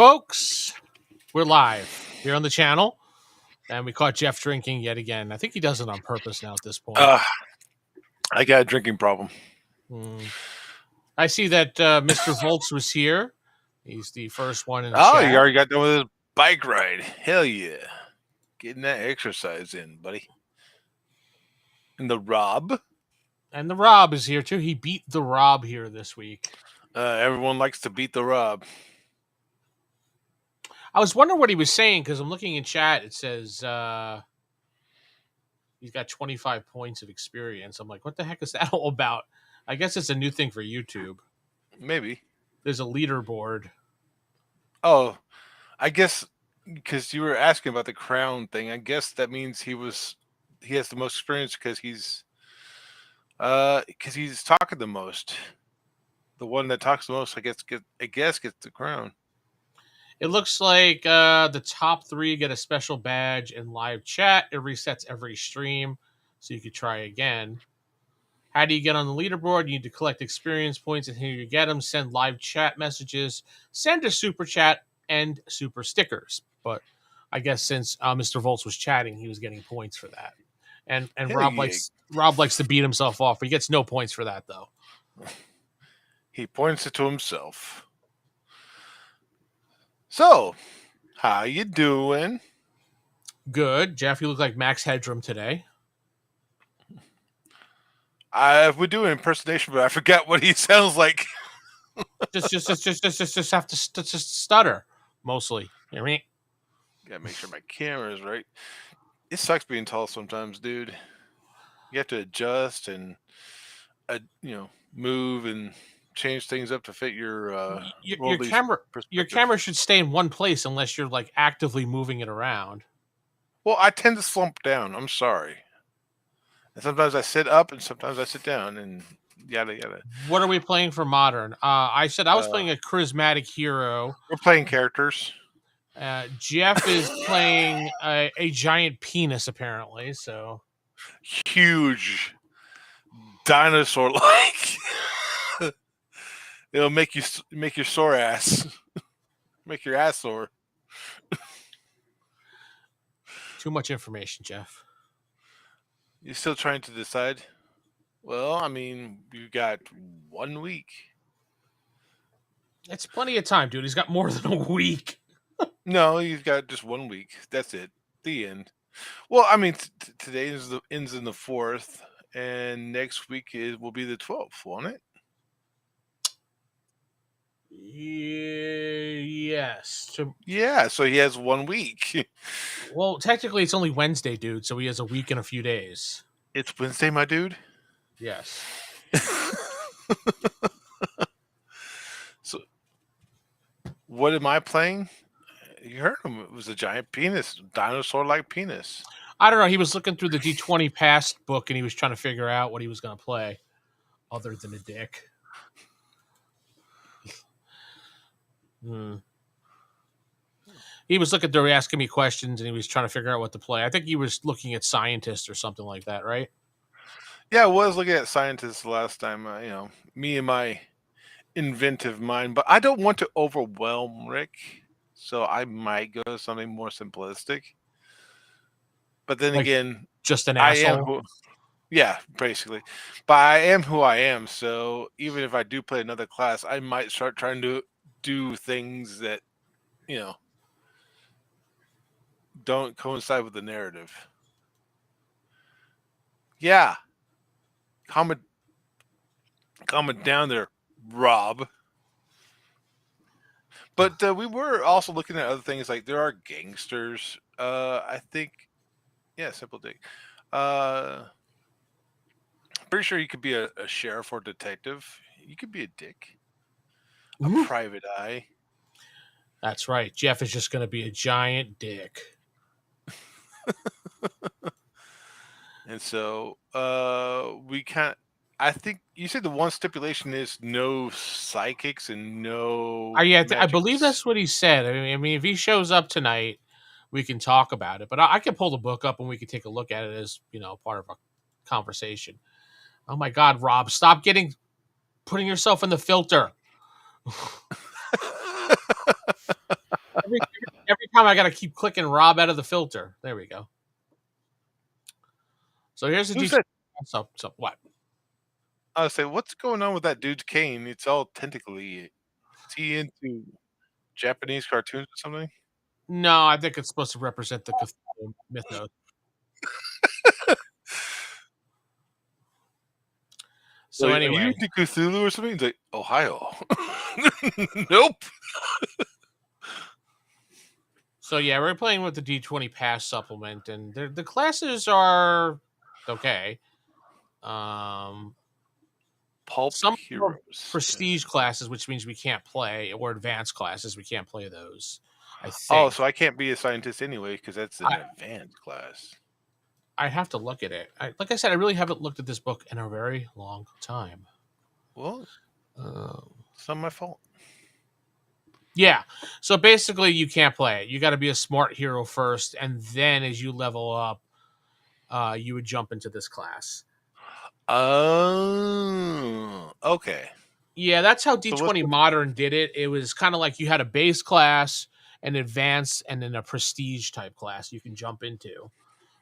folks. We're live here on the channel, and we caught Jeff drinking yet again. I think he does it on purpose now at this point. I got a drinking problem. I see that Mr. Volts was here. He's the first one in the Oh, chat. you already got done with his bike ride. Hell yeah. Getting that exercise in, buddy. And the Rob. And the Rob is here too. He beat the Rob here this week. Everyone likes to beat the Rob. I was wondering what he was saying because I'm looking in chat. It says he's got 25 points of experience. I'm like, what the heck is that all about? I guess it's a new thing for YouTube. Maybe. There's a leaderboard. Oh, I guess because you were asking about the crown thing, I guess that means he has the most experience because he's talking the most. The one that talks the most, I guess gets the crown. It looks like the top 3 get a special badge in live chat. It resets every stream, so you could try again. How do you get on the leaderboard? You need to collect experience points, and here you get them. Send live chat messages, send a super chat, and super stickers. But I guess since Mr. Volts was chatting, he was getting points for that. And Rob likes to beat himself off. He gets no points for that, though. He points it to himself. So, how you doing? Good. Jeff, you look like Max Headroom today. I would do an impersonation, but I forgot what he sounds like. just have to stutter mostly. Gotta make sure my camera is right. It sucks being tall sometimes, dude. You have to adjust and move and change things up to fit your camera. Your camera should stay in one place unless you're like actively moving it around. Well, I tend to slump down. I'm sorry. And sometimes I sit up and sometimes I sit down and yada yada. What are we playing for modern? I said I was playing a charismatic hero. We're playing characters. Jeff is playing a giant penis, apparently. So huge dinosaur like. It'll make your sore ass. Make your ass sore. Too much information, Jeff. You're still trying to decide? Well, I mean, you got 1 week. It's plenty of time, dude. He's got more than a week. No, he's got just 1 week. That's it. The end. Well, I mean, today ends in the 4th, and next week will be the 12th, won't it? Yes. Yeah, so he has 1 week. Well, technically, it's only Wednesday, dude, so he has a week and a few days. It's Wednesday, my dude? Yes. So, what am I playing? You heard him. It was a giant penis, dinosaur-like penis. I don't know. He was looking through the D20 past book, and he was trying to figure out what he was going to play other than a dick. He was looking through, asking me questions, and he was trying to figure out what to play. I think he was looking at scientist or something like that, right? Yeah, I was looking at scientists last time. Me and my inventive mind, but I don't want to overwhelm Rick, so I might go to something more simplistic. But then again, just an asshole. Yeah, basically. But I am who I am, so even if I do play another class, I might start trying to do things that, don't coincide with the narrative. Yeah. Calm it down there, Rob. But we were also looking at other things, like there are gangsters. I think, yeah, Simple Dick. Pretty sure you could be a sheriff or detective. You could be a dick. A private eye. That's right. Jeff is just going to be a giant dick. And so I think you said the one stipulation is no psychics and no I believe that's what he said. I mean, if he shows up tonight, we can talk about it. But I can pull the book up and we can take a look at it as, part of a conversation. Oh my God, Rob, stop putting yourself in the filter. every, every time I got to keep clicking Rob out of the filter. There we go. So here's the Who G. said? So what? I say, what's going on with that dude's cane? It's all tentacly. Is he into Japanese cartoons or something? No, I think it's supposed to represent the Cthulhu mythos. So Like, are you anyway, into Cthulhu or something? He's like, Ohio. Nope. so yeah, we're playing with the D20 Pass supplement, and the classes are okay. Pulp Some are Heroes. prestige classes, which means we can't play, or advanced classes, we can't play those. I Oh, think so I can't be a scientist anyway because that's an I advanced class. I have to look at it. Like I said, I really haven't looked at this book in a very long time. Well, Um, it's not my fault. yeah, so basically, you can't play it. You got to be a smart hero first, and then as you level up, you would jump into this class. Oh, okay. Yeah, that's how So what's D20 Modern did it. It was kind of like you had a base class, an advanced, and then a prestige type class you can jump into,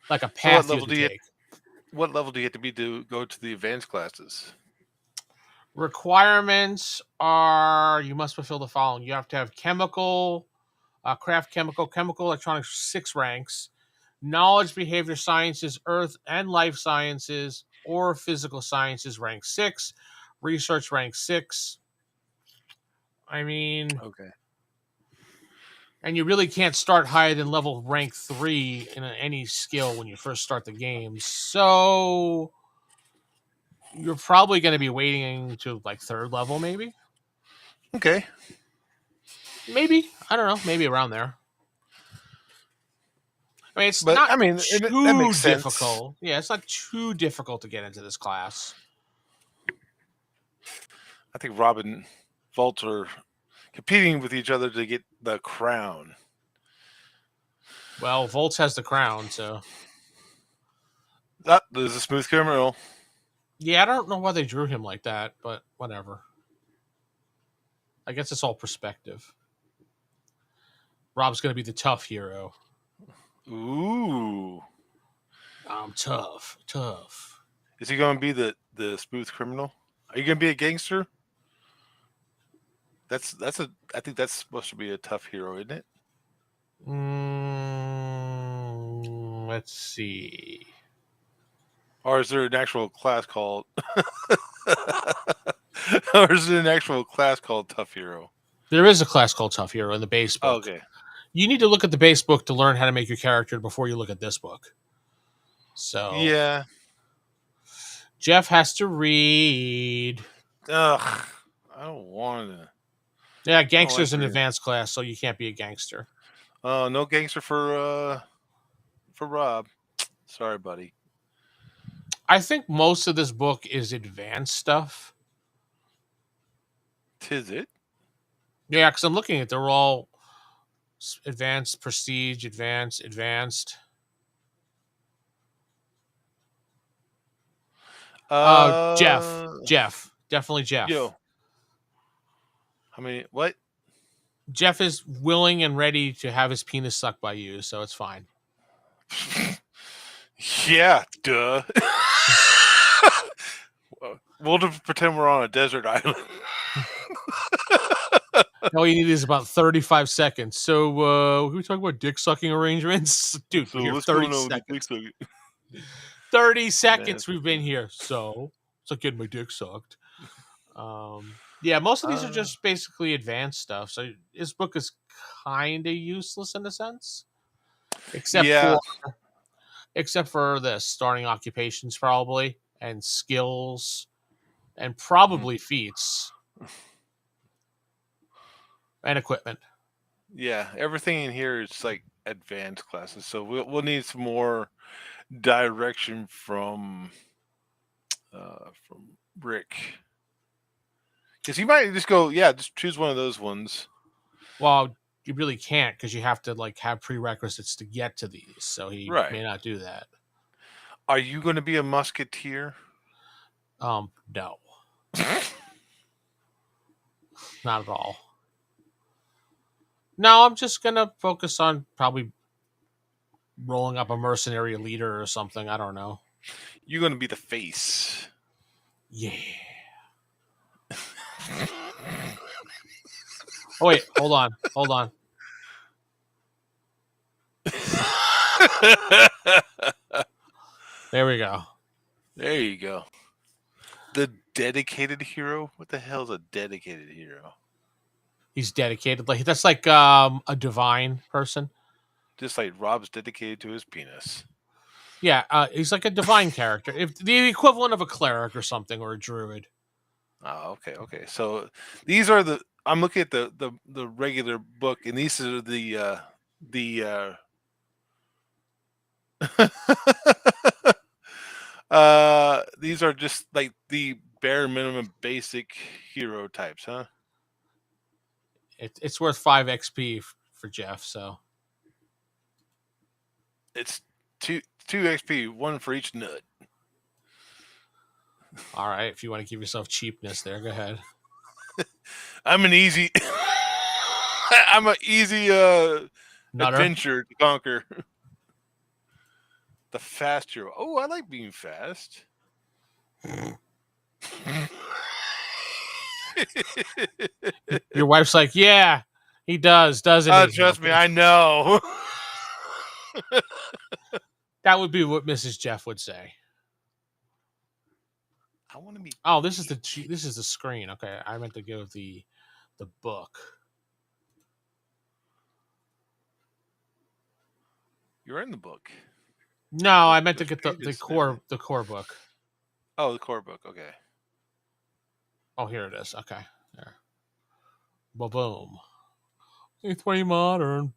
like a so what path you level had to do you take. what level do you have to be to go to the advanced classes? Requirements are you must fulfill the following: you have to have chemical, craft chemical, electronics, 6 ranks, knowledge, behavior sciences, earth and life sciences, or physical sciences, rank 6, research, rank 6. I mean, Okay. and you really can't start higher than level rank 3 in any skill when you first start the game. So you're probably going to be waiting to like 3rd level, maybe. Okay. Maybe, I don't know, maybe around there. I mean, it's But not I mean, that too makes sense. difficult. Yeah, it's not too difficult to get into this class. I think Rob and Volt are competing with each other to get the crown. Well, Volts has the crown, so Ah, there's a smooth criminal. yeah, I don't know why they drew him like that, but whatever. I guess it's all perspective. Rob's going to be the tough hero. Ooh. I'm tough, tough. Is he going to be the smooth criminal? Are you going to be a gangster? That's a. I think that's supposed to be a tough hero, isn't it? Let's see. Or is there an actual class called? Or is there an actual class called tough hero? There is a class called Tough Hero in the base Oh, book. okay. You need to look at the base book to learn how to make your character before you look at this book. So Yeah. Jeff has to read. Ugh. I don't want to. Yeah, I don't like gangster's an reading. advanced class, so you can't be a gangster. Oh, no gangster for Rob. Sorry, buddy. I think most of this book is advanced stuff. Tis it. Yeah, because I'm looking at they're all advanced, prestige, advanced, advanced. Jeff, Uh, definitely Jeff. yo. I mean, what? Jeff is willing and ready to have his penis sucked by you, so it's fine. Yeah, duh. We'll just pretend we're on a desert island. All you need is about 35 seconds. So, can we talk about dick sucking arrangements? Dude, So we're here what's 30 going on with the seconds. dick sucking? 30 Man, seconds we've been here. So, it's like getting my dick sucked. Yeah, most of these are just basically advanced stuff. So, this book is kind of useless in a sense, except yeah, for this starting occupations probably and skills and probably feats and equipment. yeah. Everything in here is like advanced classes, so we'll need some more direction from Rick, because he might just go, yeah, just choose one of those ones. Well, you really can't because you have to like have prerequisites to get to these. So he may Right. not do that. Are you going to be a musketeer? No, not at all. No, I'm just gonna focus on probably rolling up a mercenary leader or something. I don't know. You're gonna be the face. Yeah. Oh wait, hold on, hold on. There we go. There you go. The dedicated hero? What the hell is a dedicated hero? He's dedicated. Like that's like a divine person. Just like Rob's dedicated to his penis. Yeah, he's like a divine character. If the equivalent of a cleric or something or a druid. Oh, okay. So these are the. I'm looking at the regular book, and these are the these are just like the bare minimum basic hero types, huh? It's worth 5 XP for Jeff. So It's two XP, one for each nut. all right, if you want to give yourself cheapness, there, go ahead. I'm an easy. I'm an easy Nutter. adventure to conquer. The fast hero. Oh, I like being fast. Your wife's like, yeah, he does, doesn't he? Trust me, I know. That would be what Mrs. Jeff would say. I want to be. Oh, this is the screen. Okay, I meant to go the book. You're in the book. No, I meant to get the pages core book. Oh, the core book. Okay. Oh, here it is. Okay, there. Boom. 20 modern.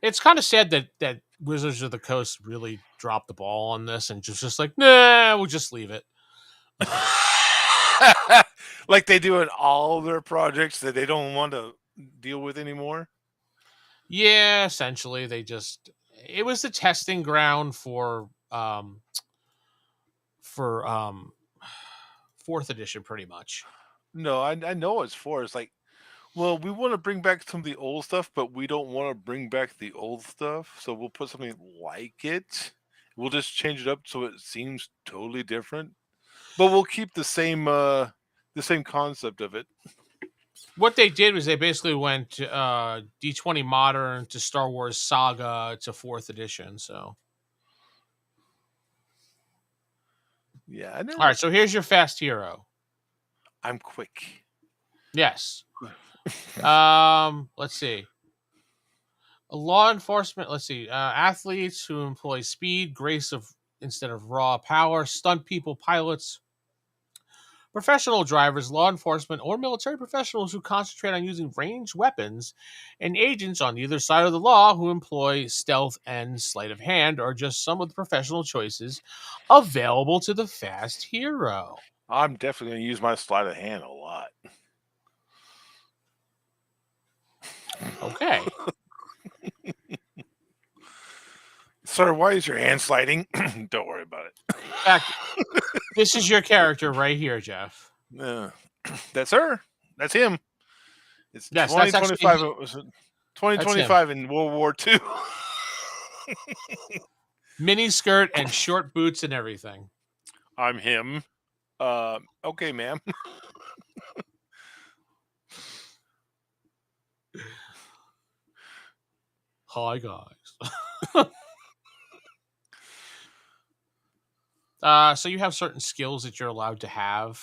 It's kind of sad that Wizards of the Coast really dropped the ball on this and just like, nah, we'll just leave it. Like they do in all their projects that they don't want to deal with anymore. Yeah, essentially, it was the testing ground for fourth edition, pretty much. No, I know it's for. It's like, well, we want to bring back some of the old stuff, but we don't want to bring back the old stuff. So we'll put something like it. We'll just change it up so it seems totally different, but we'll keep the same concept of it. What they did was they basically went D20 Modern to Star Wars Saga to fourth edition. So Yeah, I know. all right, so here's your fast hero. I'm quick. Yes. Let's see. Law enforcement. Let's see. Athletes who employ speed, grace of instead of raw power, stunt people, pilots, professional drivers, law enforcement, or military professionals who concentrate on using ranged weapons, and agents on either side of the law who employ stealth and sleight of hand are just some of the professional choices available to the fast hero. I'm definitely going to use my sleight of hand a lot. Okay. Sir, why is your hand sliding? Don't worry about it. In fact, this is your character right here, Jeff. That's her. That's him. It's Yes, 2025. that's It was 2025 in World War II. Mini skirt and short boots and everything. I'm him. Okay, ma'am. Hi, guys. So you have certain skills that you're allowed to have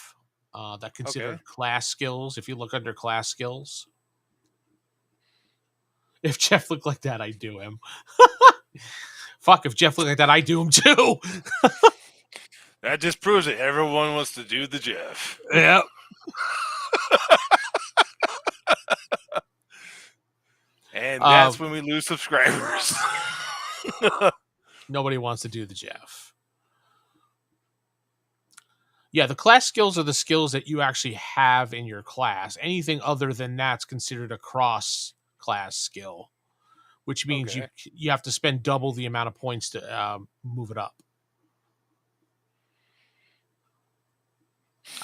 that considered class skills. If you look under class skills, if Jeff looked like that, I'd do him. Fuck, if Jeff looked like that, I'd do him too. That just proves it. Everyone wants to do the Jeff. Yep. And that's when we lose subscribers. Nobody wants to do the Jeff. Yeah, the class skills are the skills that you actually have in your class. Anything other than that's considered a cross-class skill, which means you have to spend double the amount of points to move it up.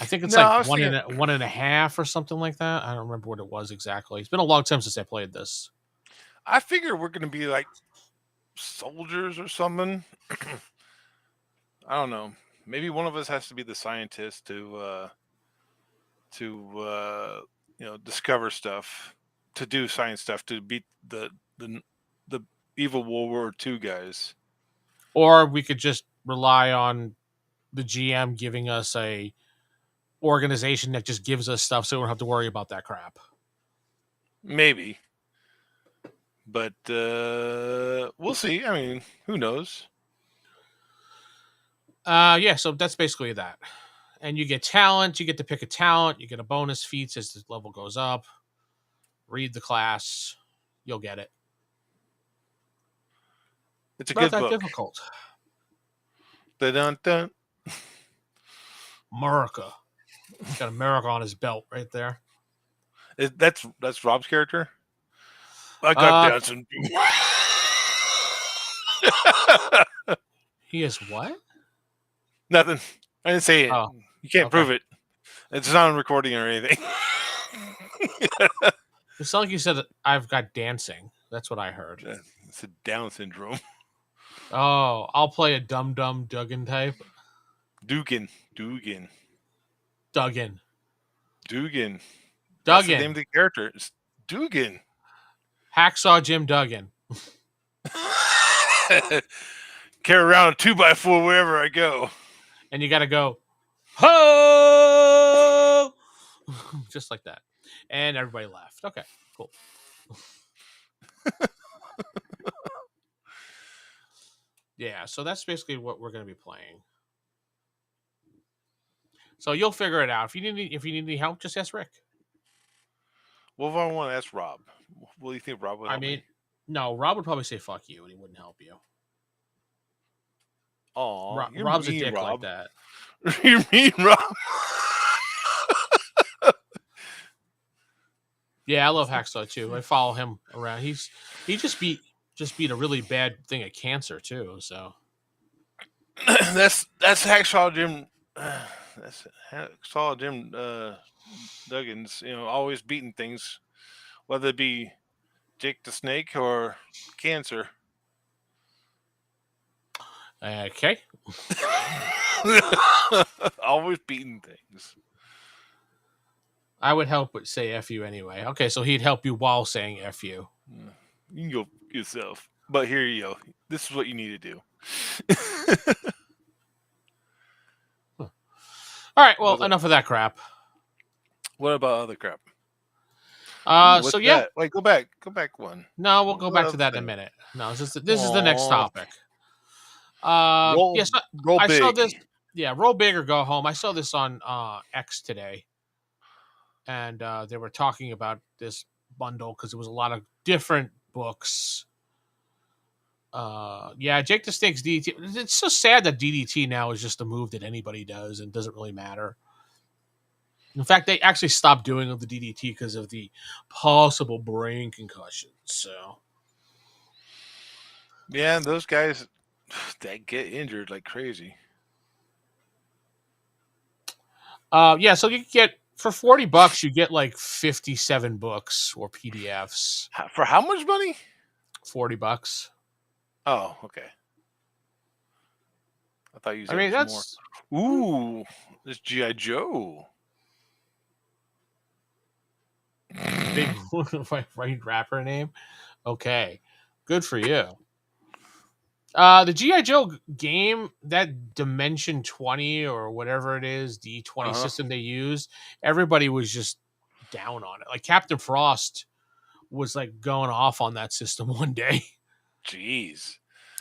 I think it's No, like I was thinking. 1.5 or something like that. I don't remember what it was exactly. It's been a long time since I played this. I figure we're gonna be like soldiers or something. I don't know. Maybe one of us has to be the scientist to discover stuff, to do science stuff, to beat the the evil World War II guys. Or we could just rely on the GM giving us a organization that just gives us stuff, so we don't have to worry about that crap. Maybe, but we'll see. I mean, who knows? Yeah, so that's basically that. And you get talent. You get to pick a talent. You get a bonus feats as the level goes up. Read the class. You'll get it. It's a Not good that book. difficult. Dun dun. America. He's got America on his belt right there. That's Rob's character. I got Uh, Down syndrome. he is what? Nothing. I didn't say it. Oh, You can't okay. prove it. It's not on recording or anything. It's not like you said I've got dancing. That's what I heard. It's a Down syndrome. Oh, I'll play a dumb Duggan type. Dugan. Duggan. That's the name of the character. It's Dugan. Hacksaw Jim Duggan. Carry around a 2x4 wherever I go. And you got to go, ho! Just like that. And everybody laughed. Okay, cool. Yeah, so that's basically what we're going to be playing. So you'll figure it out. If you need any help, just ask Rick. Well, if I want to ask Rob, what do you think Rob would help me? No, Rob would probably say fuck you and he wouldn't help you. Oh, Rob's a dick Rob. Like that. You're mean, Rob. Yeah, I love Hacksaw too. I follow him around. He just beat a really bad thing of cancer too. So that's Hacksaw Jim. That's Hacksaw Jim Duggins. Always beating things, whether it be Jake the Snake or cancer. Okay. Always beating things. I would help but say F you anyway. Okay, so he'd help you while saying F you. You can go yourself. But here you go. This is what you need to do. All right, well, enough of that crap. What about other crap? So yeah. That? Wait, go back one. No, we'll go back to that in a minute. No, this is the next topic. Yes, I saw this. Yeah, roll big or go home. I saw this on X today, and they were talking about this bundle because there was a lot of different books. Yeah, Jake the Snake's DDT. It's so sad that DDT now is just a move that anybody does and doesn't really matter. In fact, they actually stopped doing the DDT because of the possible brain concussion. So, yeah, those guys, they get injured like crazy. Yeah, so you get for $40, you get like 57 books or PDFs. For how much money? $40. Oh, okay. I thought you said that's more. Ooh, this G.I. Joe. Big right rapper name. Okay, good for you. The G.I. Joe game, that Dimension 20 or whatever it is, D20 system they use, everybody was just down on it. Like Captain Frost was like going off on that system one day. Jeez.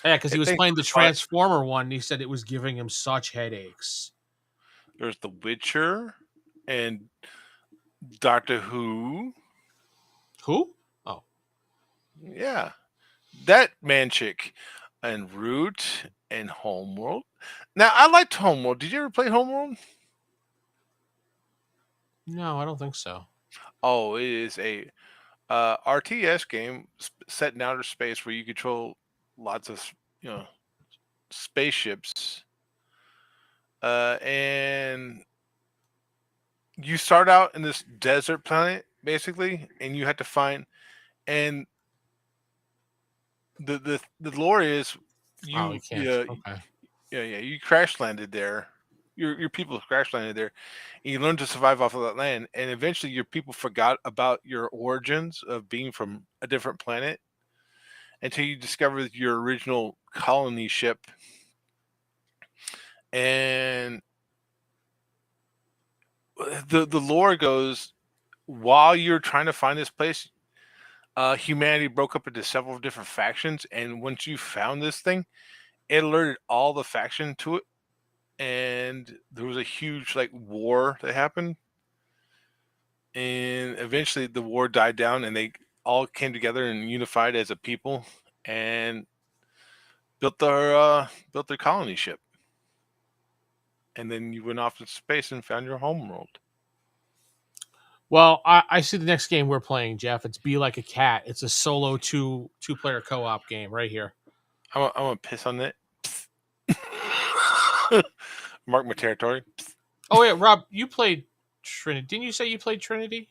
Yeah, because he was playing the Transformer one. And he said it was giving him such headaches. There's The Witcher and Doctor Who. Who? Oh. Yeah. That man chick. And Root and Homeworld. Now, I liked Homeworld. Did you ever play Homeworld? No, I don't think so. Oh, it is a RTS game set in outer space where you control lots of spaceships, and you start out in this desert planet basically, and you have to find and the lore is Oh, you you can't. yeah Okay. yeah you crash landed there. Your people crash landed there, and you learn to survive off of that land. And eventually, your people forgot about your origins of being from a different planet until you discover your original colony ship. And the lore goes, while you're trying to find this place, humanity broke up into several different factions. And once you found this thing, it alerted all the faction to it, and there was a huge like war that happened. And eventually, the war died down, and they all came together and unified as a people, and built their colony ship. And then you went off to space and found your home world. Well, I see the next game we're playing, Jeff. It's Be Like a Cat. It's a solo two player co op game right here. I'm gonna piss on it. Mark my territory. Oh wait, Rob, you played Trinity. Didn't you say you played Trinity?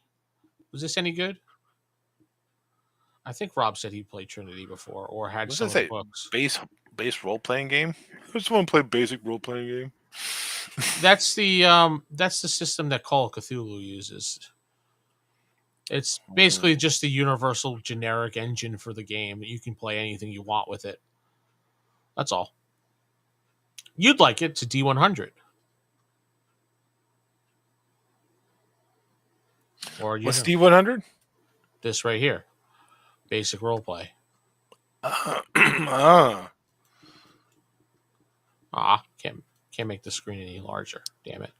Was this any good? I think Rob said he played Trinity before or had What's some that of the say? books. Base role playing game. I just want to play basic role playing game. That's the system that Call of Cthulhu uses. It's basically just the universal generic engine for the game. You can play anything you want with it. That's all. You'd like it to D100. Or What's D100? This right here. Basic roleplay. Can't make the screen any larger. Damn it.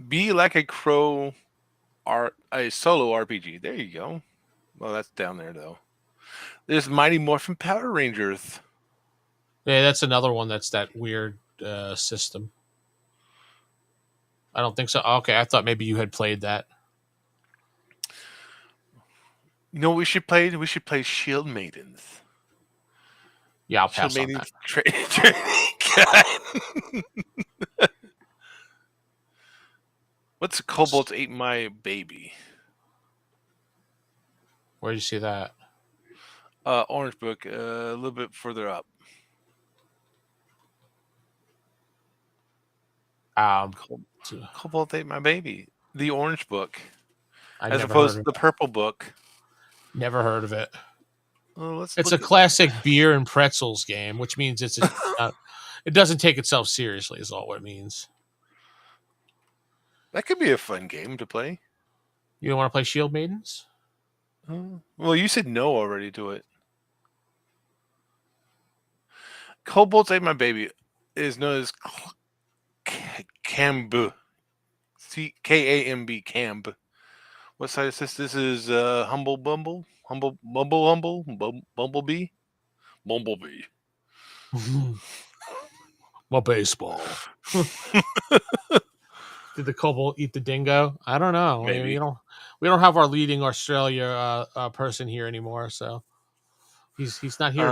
Be Like a Crow a solo RPG. There you go. Well, that's down there though. There's Mighty Morphin Power Rangers. Yeah, that's another one that's that weird system. I don't think so. Okay, I thought maybe you had played that. You know what we should play? We should play Shield Maidens. Yeah, I'll Shield pass on Maidens that. What's Kobolds Ate My Baby? Where did you see that? Orange Book, a little bit further up. Kobolds Ate My Baby. The Orange Book. As opposed to the Purple Book. Never heard of it. Well, it's a classic beer and pretzels game, which means it doesn't take itself seriously, is all it means. That could be a fun game to play. You don't want to play Shield Maidens? Well, you said no already to it. Kobolds Ate My Baby is known as Kamb. Kamb. Kamb. What side is this? This is Humble Bumblebee? Bumblebee. My baseball. Did the kobold eat the dingo? I don't know. Maybe. We don't have our leading Australia person here anymore, so he's not here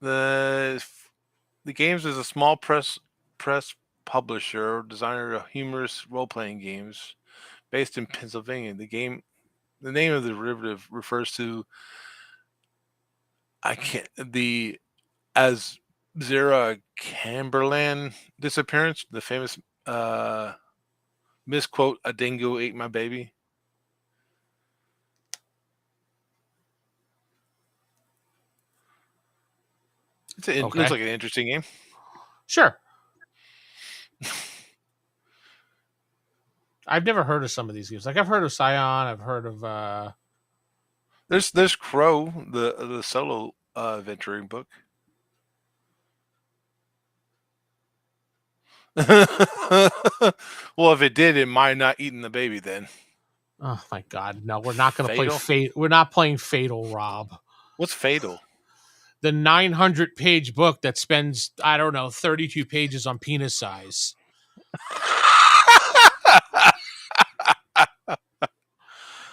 today. The games is a small press publisher, designer of humorous role playing games, based in Pennsylvania. The name of the derivative refers to Zara Camberland disappearance, the famous misquote, "A dingo ate my baby." It looks like an interesting game. Sure. I've never heard of some of these games. Like I've heard of Scion. I've heard of. There's Crow, the solo adventuring book. Well, if it did, it might not eaten the baby then. Oh my God! No, we're not going to play Fate. We're not playing Fatal, Rob. What's Fatal? The 900-page book that spends 32 pages on penis size.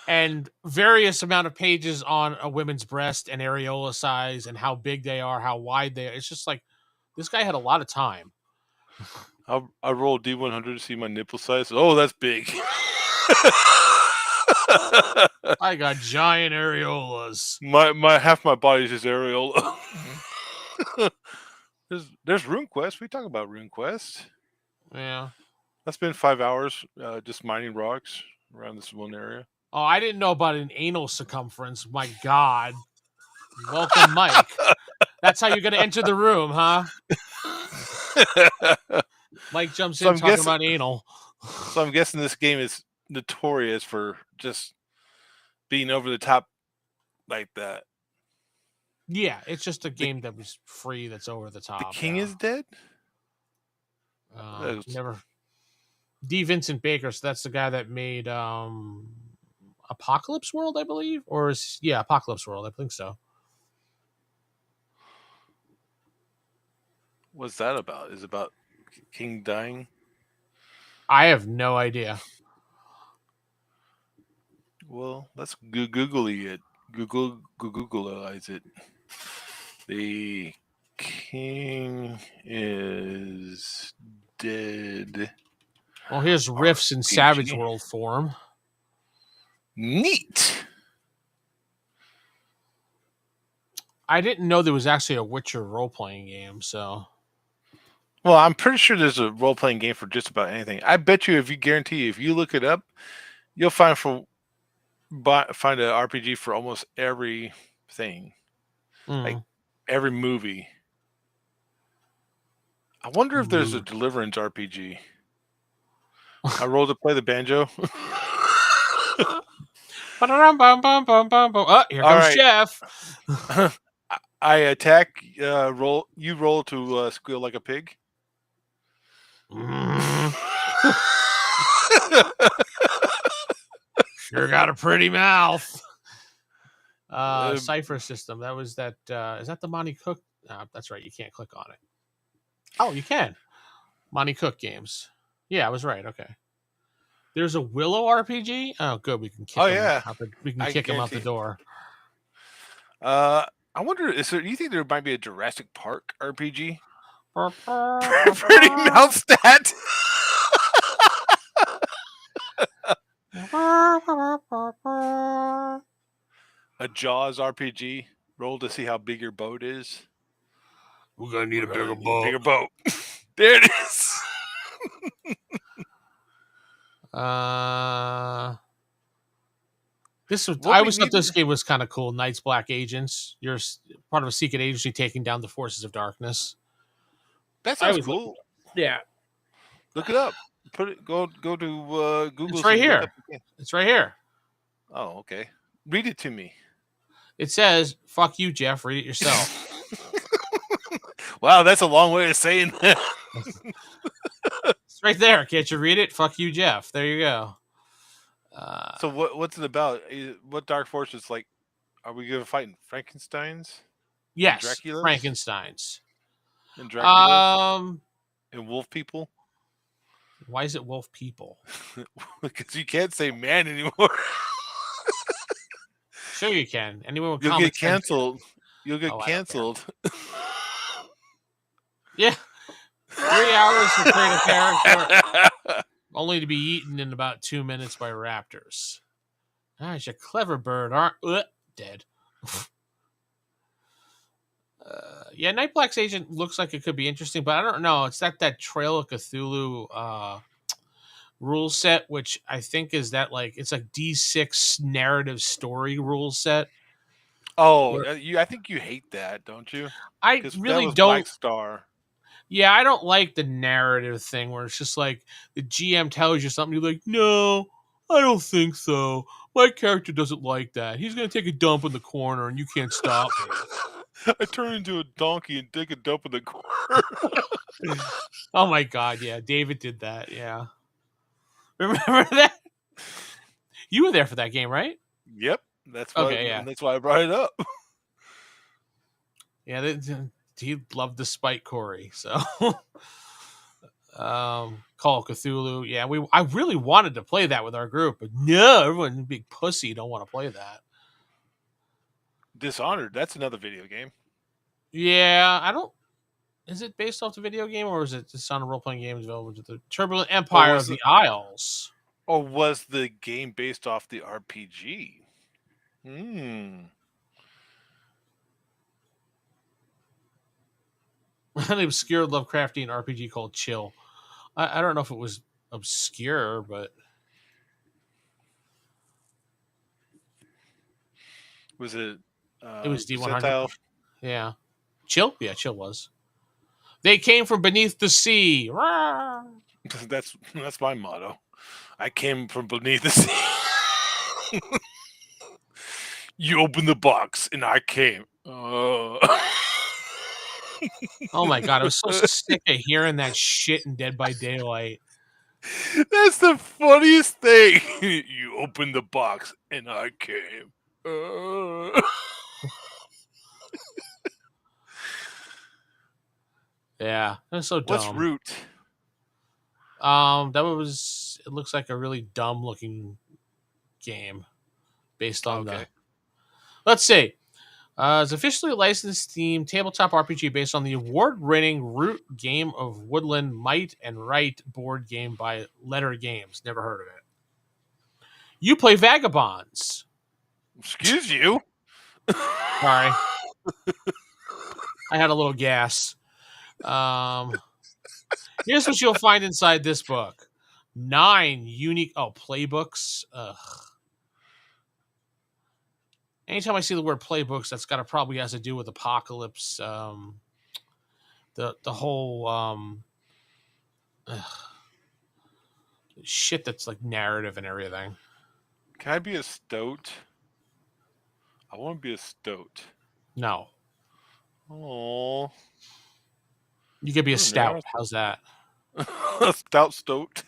And various amount of pages on a woman's breast and areola size and how big they are, how wide they are. It's just like this guy had a lot of time. I roll D100 to see my nipple size. Oh, that's big. I got giant areolas. my half my body is just areola. there's RuneQuest. We talk about RuneQuest. Yeah. I spent 5 hours just mining rocks around this one area. Oh, I didn't know about an anal circumference. My God. Welcome, Mike. That's how you're going to enter the room, huh? Mike jumps So in I'm talking guessing- about anal. So I'm guessing this game is notorious for just being over the top like that. Yeah, it's just a game that was free that's over the top. The king is dead? Never. D. Vincent Baker, so that's the guy that made Apocalypse World, I believe? Apocalypse World, I think so. What's that about? Is it about King dying? I have no idea. Well, let's googly it. Googleize it. The king is dead. Well, here's riffs in RPG. Savage World form. Neat. I didn't know there was actually a Witcher role-playing game, so... Well, I'm pretty sure there's a role-playing game for just about anything. I bet you if you look it up, you'll find an RPG for almost everything. Like every movie. I wonder if there's a Deliverance RPG. I rolled to play the banjo. Oh, here comes Jeff. I attack. Roll. You roll to squeal like a pig. Sure got a pretty mouth. Cipher system. That was that. Is that the Monty Cook? That's right. You can't click on it. Oh, you can. Monty Cook games. Yeah, I was right. Okay. There's a Willow RPG. Oh, good. We can kick. We can kick him out the door. I wonder. Do you think there might be a Jurassic Park RPG? Pretty mouth stat. A Jaws RPG. Roll to see how big your boat is. We're gonna need a bigger boat. Bigger boat. There it is. I always thought this game was kind of cool. Knights Black Agents. You're part of a secret agency taking down the forces of darkness. That sounds cool. Yeah. Look it up. Go to Google. It's right here. It's right here. Oh, okay. Read it to me. It says, "Fuck you, Jeff. Read it yourself." Wow, that's a long way of saying that. It's right there. Can't you read it? Fuck you, Jeff. There you go. So what's it about? What dark forces? Like, are we going to fight Frankenstein's? Yes, Dracula's? Frankenstein's. And Dracula's? And wolf people? Why is it wolf people? Because you can't say man anymore. Sure you can. Anyone with You'll get canceled. You'll get canceled. Yeah. 3 hours to create a character, only to be eaten in about 2 minutes by raptors. You're a clever bird, aren't you? Dead. Yeah, Night Black's Agent looks like it could be interesting, but I don't know. It's that Trail of Cthulhu rule set, which I think is that it's like D6 narrative story rule set. Oh, I think you hate that, don't you? I really don't. Black Star. Yeah, I don't like the narrative thing where it's just like the GM tells you something, you're like, no, I don't think so. My character doesn't like that. He's going to take a dump in the corner and you can't stop me. I turn into a donkey and take a dump in the corner. Oh my God, yeah. David did that, yeah. Remember that? You were there for that game, right? Yep. That's why I brought it up. Yeah, he loved to spite Corey, so Call of Cthulhu. Yeah, I really wanted to play that with our group, but no, everyone big pussy don't want to play that. Dishonored, that's another video game. Yeah, I don't. Is it based off the video game, or is it just on a role playing game developed with the Turbulent Empire of the Isles? Or was the game based off the RPG? An obscure Lovecraftian RPG called Chill. I don't know if it was obscure, but Was it? it was D100. percentile? Yeah. Chill? Yeah, Chill was. They came from beneath the sea. Rawr! That's my motto. I came from beneath the sea. You opened the box, and I came. Oh my god, I was so sick of hearing that shit in Dead by Daylight. That's the funniest thing. You opened the box, and I came. Yeah, that's so dumb. What's Root? That was. It looks like a really dumb looking game, based on the. Let's see. It's officially a licensed Steam tabletop RPG based on the award-winning Root game of Woodland Might and Right board game by Letter Games. Never heard of it. You play vagabonds. Excuse you. Sorry. I had a little gas. Here's what you'll find inside this book. 9 unique playbooks. Ugh. Anytime I see the word playbooks, that's got to probably has to do with Apocalypse. The whole shit that's like narrative and everything. Can I be a stoat? I want to be a stoat. No. Oh. You could be a stout. How's that? A stout stoat.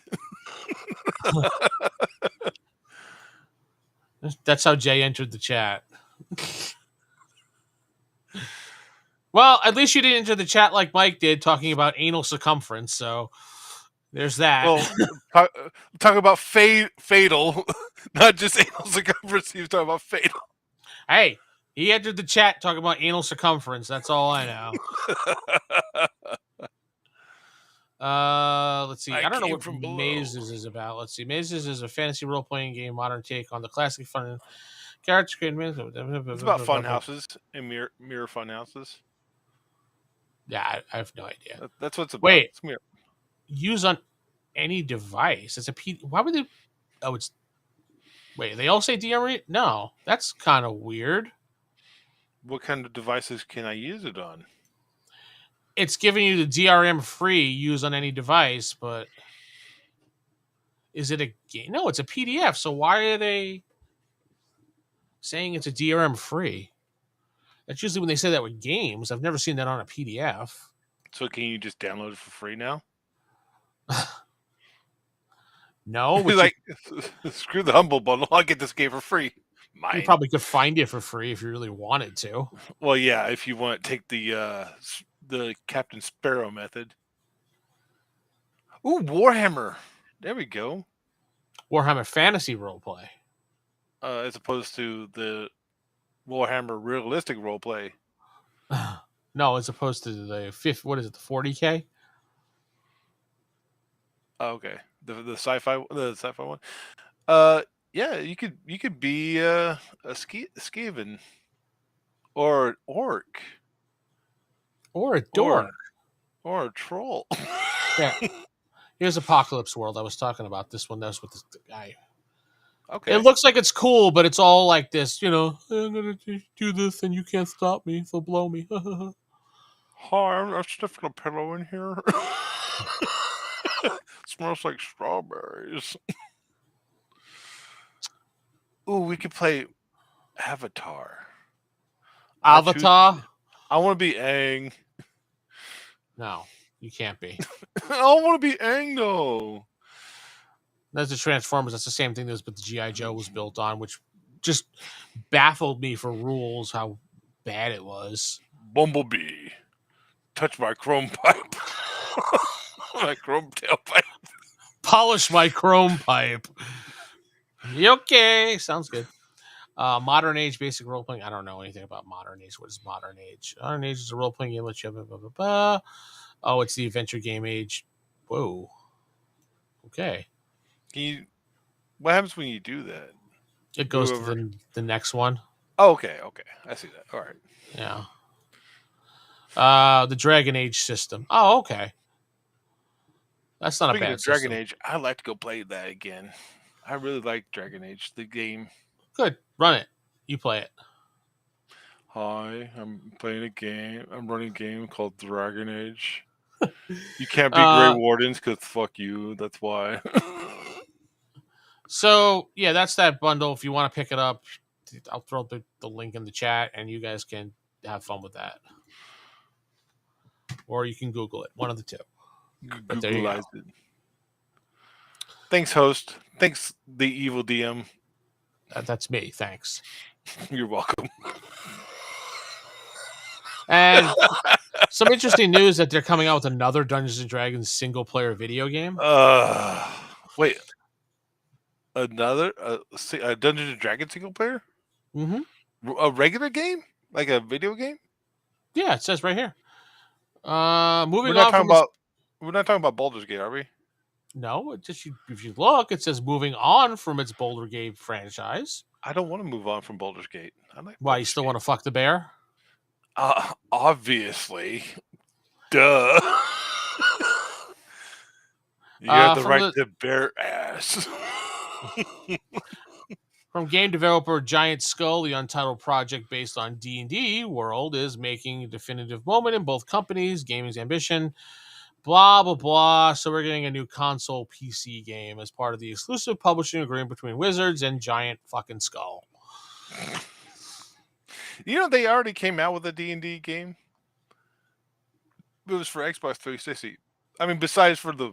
That's how Jay entered the chat. Well, at least you didn't enter the chat like Mike did, talking about anal circumference. So there's that. Well, talk about fatal, not just anal circumference. He was talking about fatal. Hey, he entered the chat talking about anal circumference. That's all I know. Let's see. I don't know what Mazes is about. Let's see. Mazes is a fantasy role-playing game, modern take on the classic fun character creation. It's about fun houses and mirror fun houses. Yeah, I have no idea. That's what's about. Wait, use on any device. It's a Why would they? Oh, it's. Wait, they all say DRM? No, that's kind of weird. What kind of devices can I use it on? It's giving you the DRM free use on any device, but is it a game? No, it's a PDF. So why are they saying it's a DRM free? That's usually when they say that with games. I've never seen that on a PDF. So can you just download it for free now? No. Like, screw the Humble Bundle. I'll get this game for free. You probably could find it for free if you really wanted to. Well, yeah, if you want to take the Captain Sparrow method. Ooh, Warhammer. There we go. Warhammer Fantasy Roleplay. As opposed to the Warhammer Realistic Roleplay. No, as opposed to the fifth. What is it? The 40K. Oh, okay, the sci-fi one. Yeah, you could be a Skaven or an orc or a dork or a troll. Yeah. Here's Apocalypse World. I was talking about this one. That's with this guy. Okay. It looks like it's cool, but it's all like this, I'm going to do this and you can't stop me, so blow me. Hi, I'm stuffing a pillow in here. Smells like strawberries. Ooh, we could play Avatar. Avatar? I want to be Aang. No, you can't be. I don't want to be Aang, though. That's the Transformers. That's the same thing that the G.I. Joe was built on, which just baffled me for rules how bad it was. Bumblebee. Touch my chrome pipe. My chrome tailpipe. Polish my chrome pipe. Okay, sounds good. Modern Age basic role playing. I don't know anything about Modern Age. What is Modern Age? Modern Age is a role playing game. Which oh, it's the adventure game age. Whoa. Okay. What happens when you do that? It goes to the next one. Oh, okay. I see that. All right. Yeah. The Dragon Age system. Oh, okay. That's not Speaking a bad of Dragon system. Age, I'd like to go play that again. I really like Dragon Age, the game. Good. Run it. You play it. Hi, I'm playing a game. I'm running a game called Dragon Age. You can't be Grey Wardens because fuck you. That's why. So, yeah, that's that bundle. If you want to pick it up, I'll throw the link in the chat and you guys can have fun with that. Or you can Google it. One of the two. But there you go. It. Thanks, host. Thanks, the evil DM. That's me. Thanks. You're welcome. And some interesting news that they're coming out with another Dungeons and Dragons single player video game. Wait. Another a Dungeons and Dragons single player? Mm-hmm. A regular game? Like a video game? Yeah, it says right here. Moving we're not on. We're not talking about Baldur's Gate, are we? No, it just if you look, it says moving on from its Boulder Gate franchise. I don't want to move on from Baldur's Gate. Why, you still want to fuck the bear? Obviously. Duh. You have the right to bear ass. From game developer Giant Skull, the untitled project based on D&D World is making a definitive moment in both companies' gaming's ambition. Blah, blah, blah. So we're getting a new console PC game as part of the exclusive publishing agreement between Wizards and Giant fucking Skull. You know, they already came out with a D&D game. It was for Xbox 360. I mean, besides for the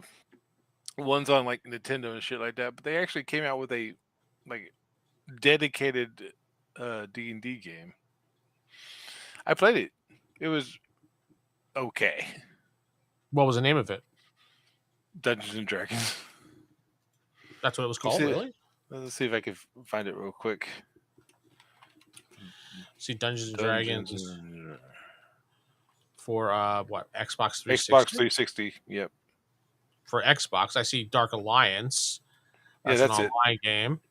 ones on like Nintendo and shit like that, but they actually came out with a like dedicated D&D game. I played it. It was okay. What was the name of it? Dungeons and Dragons. That's what it was called, really? Let's see if I can find it real quick. See, Dungeons and Dragons for what? Xbox 360? Xbox 360, yep. For Xbox, I see Dark Alliance. That's an online game.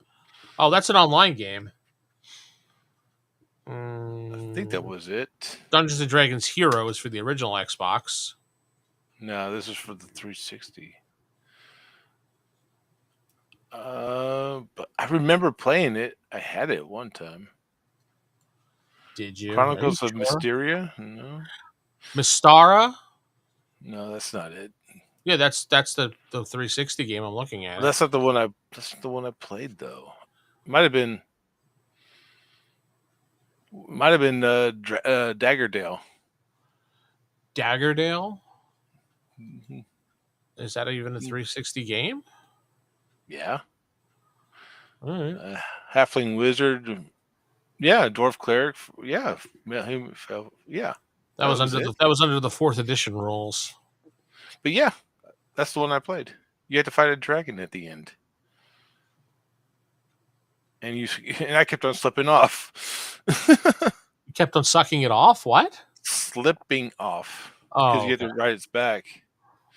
Oh, that's an online game. I think that was it. Dungeons and Dragons Hero is for the original Xbox. No, this is for the 360. But I remember playing it. I had it one time. Did you? Chronicles of Mysteria? No. Mystara? No, that's not it. Yeah, that's the 360 game I'm looking at. That's not the one I played though. Might have been Daggerdale. Daggerdale? Mm-hmm. Is that even a 360 game? Yeah. All right. Halfling Wizard. Yeah, Dwarf Cleric. Yeah. Yeah. That was under the 4th edition rules. But yeah, that's the one I played. You had to fight a dragon at the end. And I kept on slipping off. You kept on sucking it off? What? Slipping off. Oh, because you had to ride its back.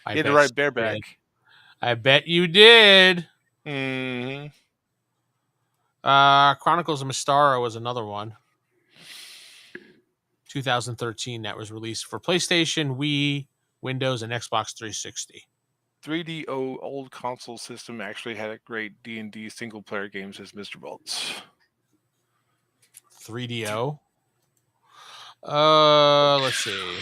You had to ride bareback. I bet you did. Mm-hmm. Chronicles of Mystara was another one. 2013 that was released for PlayStation, Wii, Windows, and Xbox 360. 3DO old console system actually had a great D&D single player games as Mr. Bolts. 3DO. Let's see.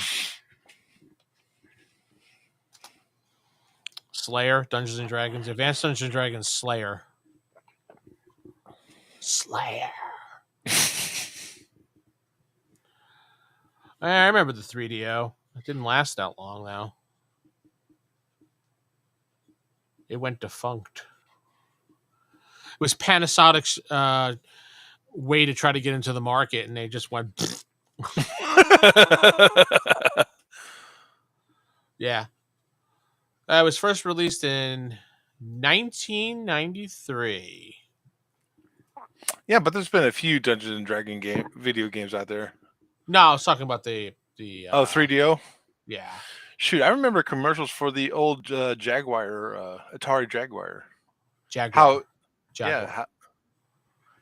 Slayer, Dungeons and Dragons, Advanced Dungeons and Dragons Slayer. I remember the 3DO. It didn't last that long, though. It went defunct. It was Panasonic's way to try to get into the market, and they just went. Yeah. It was first released in 1993. Yeah, but there's been a few Dungeons and Dragon video games out there. No, I was talking about the 3DO. yeah. Shoot, I remember commercials for the old Jaguar, Atari Jaguar. Jaguar. Yeah,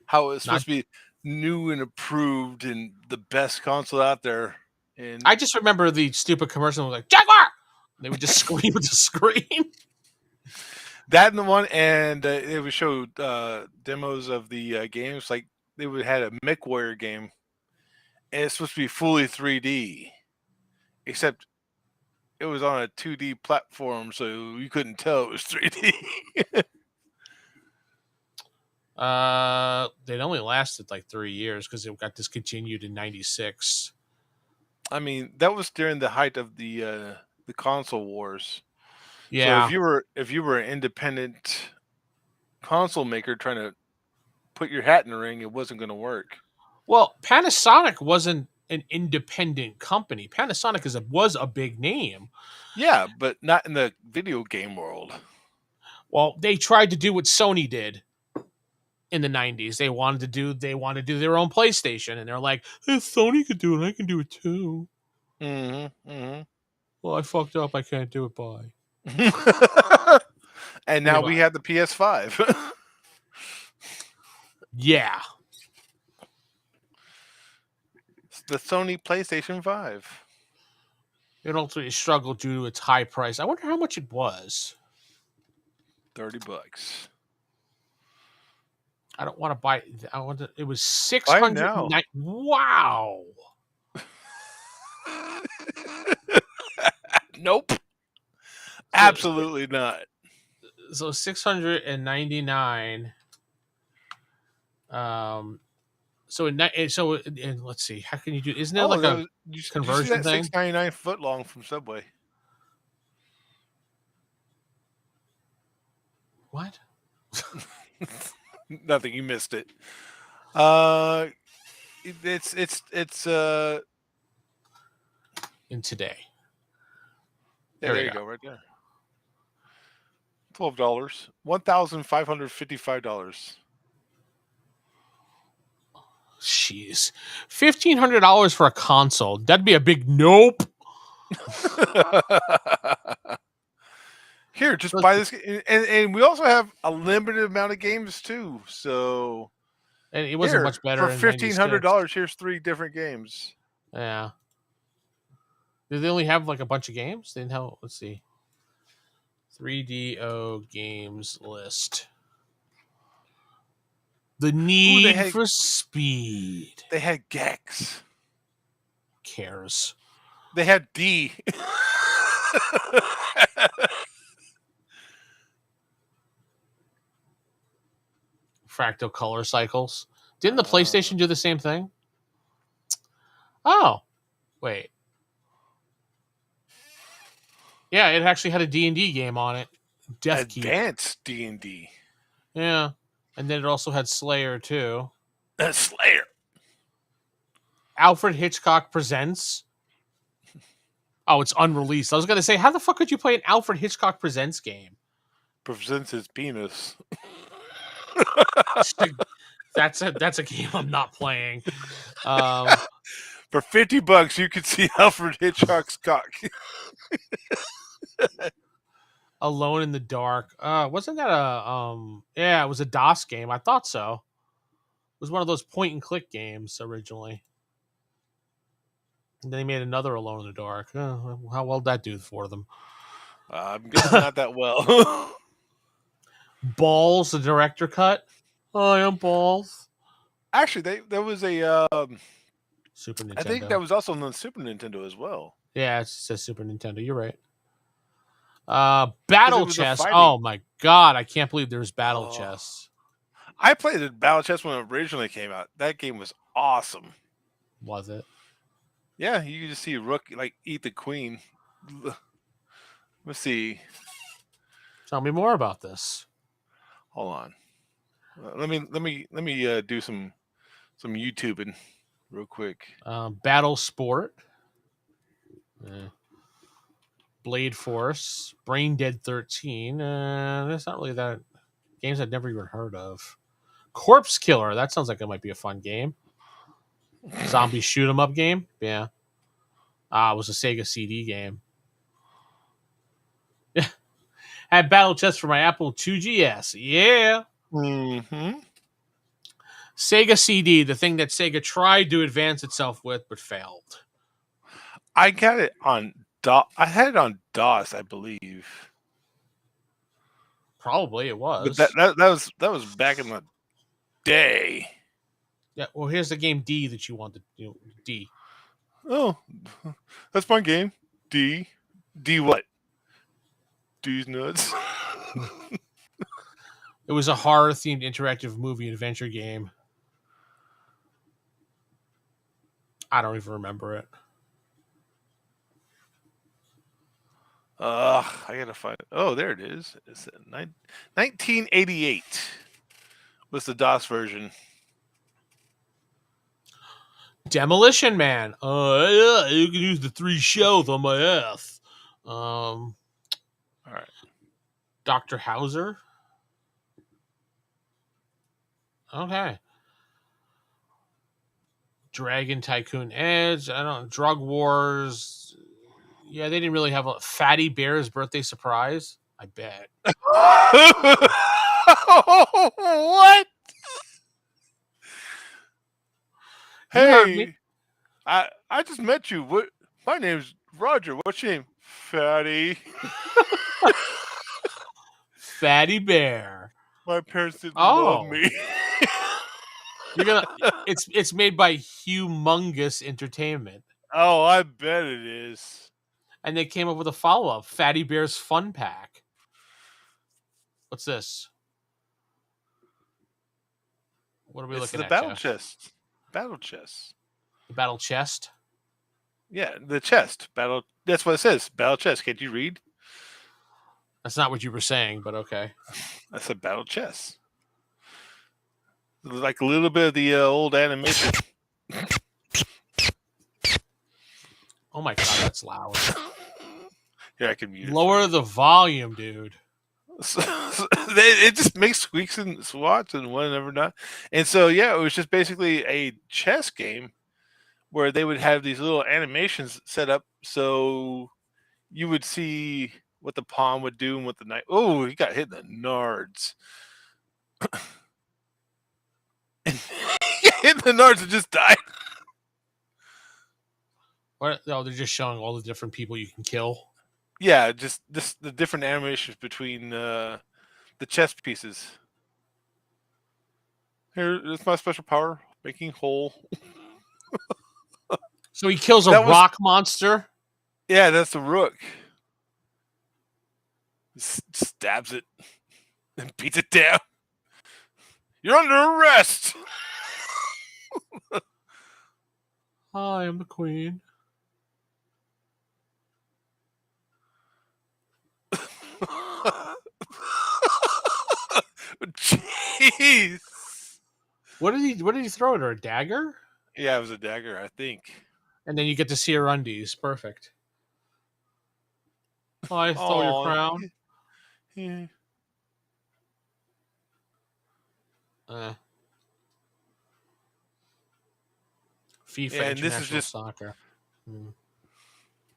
how it was Not supposed to be new and approved and the best console out there. And I just remember the stupid commercial like Jaguar. They would just scream at the screen. that and the one, and it would show demos of the games. Like they would had a MechWarrior game, and it's supposed to be fully 3D, except it was on a 2D platform, so you couldn't tell it was 3D. They only lasted like 3 years because it got discontinued in '96. I mean, that was during the height of the console wars. Yeah. So if you were an independent console maker trying to put your hat in the ring, it wasn't going to work. Well, Panasonic wasn't an independent company. Panasonic was a big name. Yeah, but not in the video game world. Well, they tried to do what Sony did in the '90s. They wanted to do their own PlayStation, and they're like, if Sony could do it, I can do it too. Mm-hmm. Mm-hmm. Well, I fucked up. I can't do it. Bye. And now we have the PS5. Yeah. The Sony PlayStation 5. It ultimately struggled due to its high price. I wonder how much it was. $30. I don't want to buy. It was 600. Wow. Nope. Absolutely not. So 699. So let's see. How can you do? Isn't there like a conversion thing? $6.99 foot long from Subway. What? Nothing. You missed it. It's in today. Yeah, there you go, right there. $12. $1,555. Jeez, $1,500 for a console. That'd be a big nope. Here, just buy this, and we also have a limited amount of games too. So, and it wasn't much better for $1,500. Here's 3 different games. Yeah. Did they only have like a bunch of games? They didn't have. Let's see. 3DO games list. The Need for Speed. They had Gex. Cares. They had D. Fractal color cycles. Didn't the PlayStation do the same thing? Oh, wait. Yeah, it actually had a D&D game on it. Advanced D&D. Yeah. And then it also had Slayer, too. Slayer. Alfred Hitchcock Presents. Oh, it's unreleased. I was going to say, how the fuck could you play an Alfred Hitchcock Presents game? Presents his penis. That's a game I'm not playing. For $50, you could see Alfred Hitchcock's cock. Alone in the Dark. Wasn't that it was a DOS game. I thought so. It was one of those point and click games originally. And then they made another Alone in the Dark. How well did that do for them? I'm guessing not that well. Balls, the director cut. Oh, I am Balls. Actually, there was a Super Nintendo. I think that was also on the Super Nintendo as well. Yeah, it says Super Nintendo. You're right. Battle Chess. Oh my god, I can't believe there's Battle Chess. I played the Battle Chess when it originally came out. That game was awesome. Was it? Yeah, you could just see Rook like eat the queen. Let's see. Tell me more about this. Hold on. Let me do some YouTubing real quick. Battle Sport. Blade Force, Brain Dead 13. That's not really that games I've never even heard of. Corpse Killer. That sounds like it might be a fun game. Zombie shoot 'em up game. Yeah. It was a Sega CD game. Yeah. Had Battle Chest for my Apple 2GS. Yeah. Mm-hmm. Sega CD, the thing that Sega tried to advance itself with but failed. I got it on DOS. I had it on DOS, I believe. Probably it was. But that was back in the day. Yeah. Well, here's the game D that you wanted. D. Oh, that's my game. D what? D's nuts. It was a horror themed interactive movie adventure game. I don't even remember it. I gotta find it. Oh, there it is. It's 1988 was the DOS version. Demolition Man. Yeah, you can use the 3 shells on my ass. All right. Dr. Hauser. Okay. Dragon Tycoon Edge. I don't know. Drug Wars. Yeah, they didn't really have a Fatty Bear's birthday surprise. I bet. What? Hey, I just met you. What? My name's Roger. What's your name? Fatty. Fatty Bear. My parents didn't love me. You're gonna. It's made by Humongous Entertainment. Oh, I bet it is. And they came up with a follow-up, Fatty Bear's Fun Pack. What's this? What are we looking at? The battle chest. Battle chest. The battle chest? Yeah, the chest. Battle. That's what it says. Battle chest. Can't you read? That's not what you were saying, but okay. That's a battle chest. Like a little bit of the old animation. Oh my god, that's loud. Yeah, I can mute it. Lower the volume, dude. It just makes squeaks and swats and whatever not. And so, yeah, it was just basically a chess game where they would have these little animations set up so you would see what the pawn would do and what the knight. Oh, he got hit in the nards. He got hit in the nards and just died. What? Oh, they're just showing all the different people you can kill. Yeah, just the different animations between the chess pieces. Here's my special power, making hole. So he kills a rock monster? Yeah, that's the rook. Stabs it and beats it down. You're under arrest. I am the queen. Jeez. What did he throw at her? A dagger? Yeah, it was a dagger, I think. And then you get to see her undies. Perfect. Oh, I stole your crown. Yeah. FIFA International Soccer.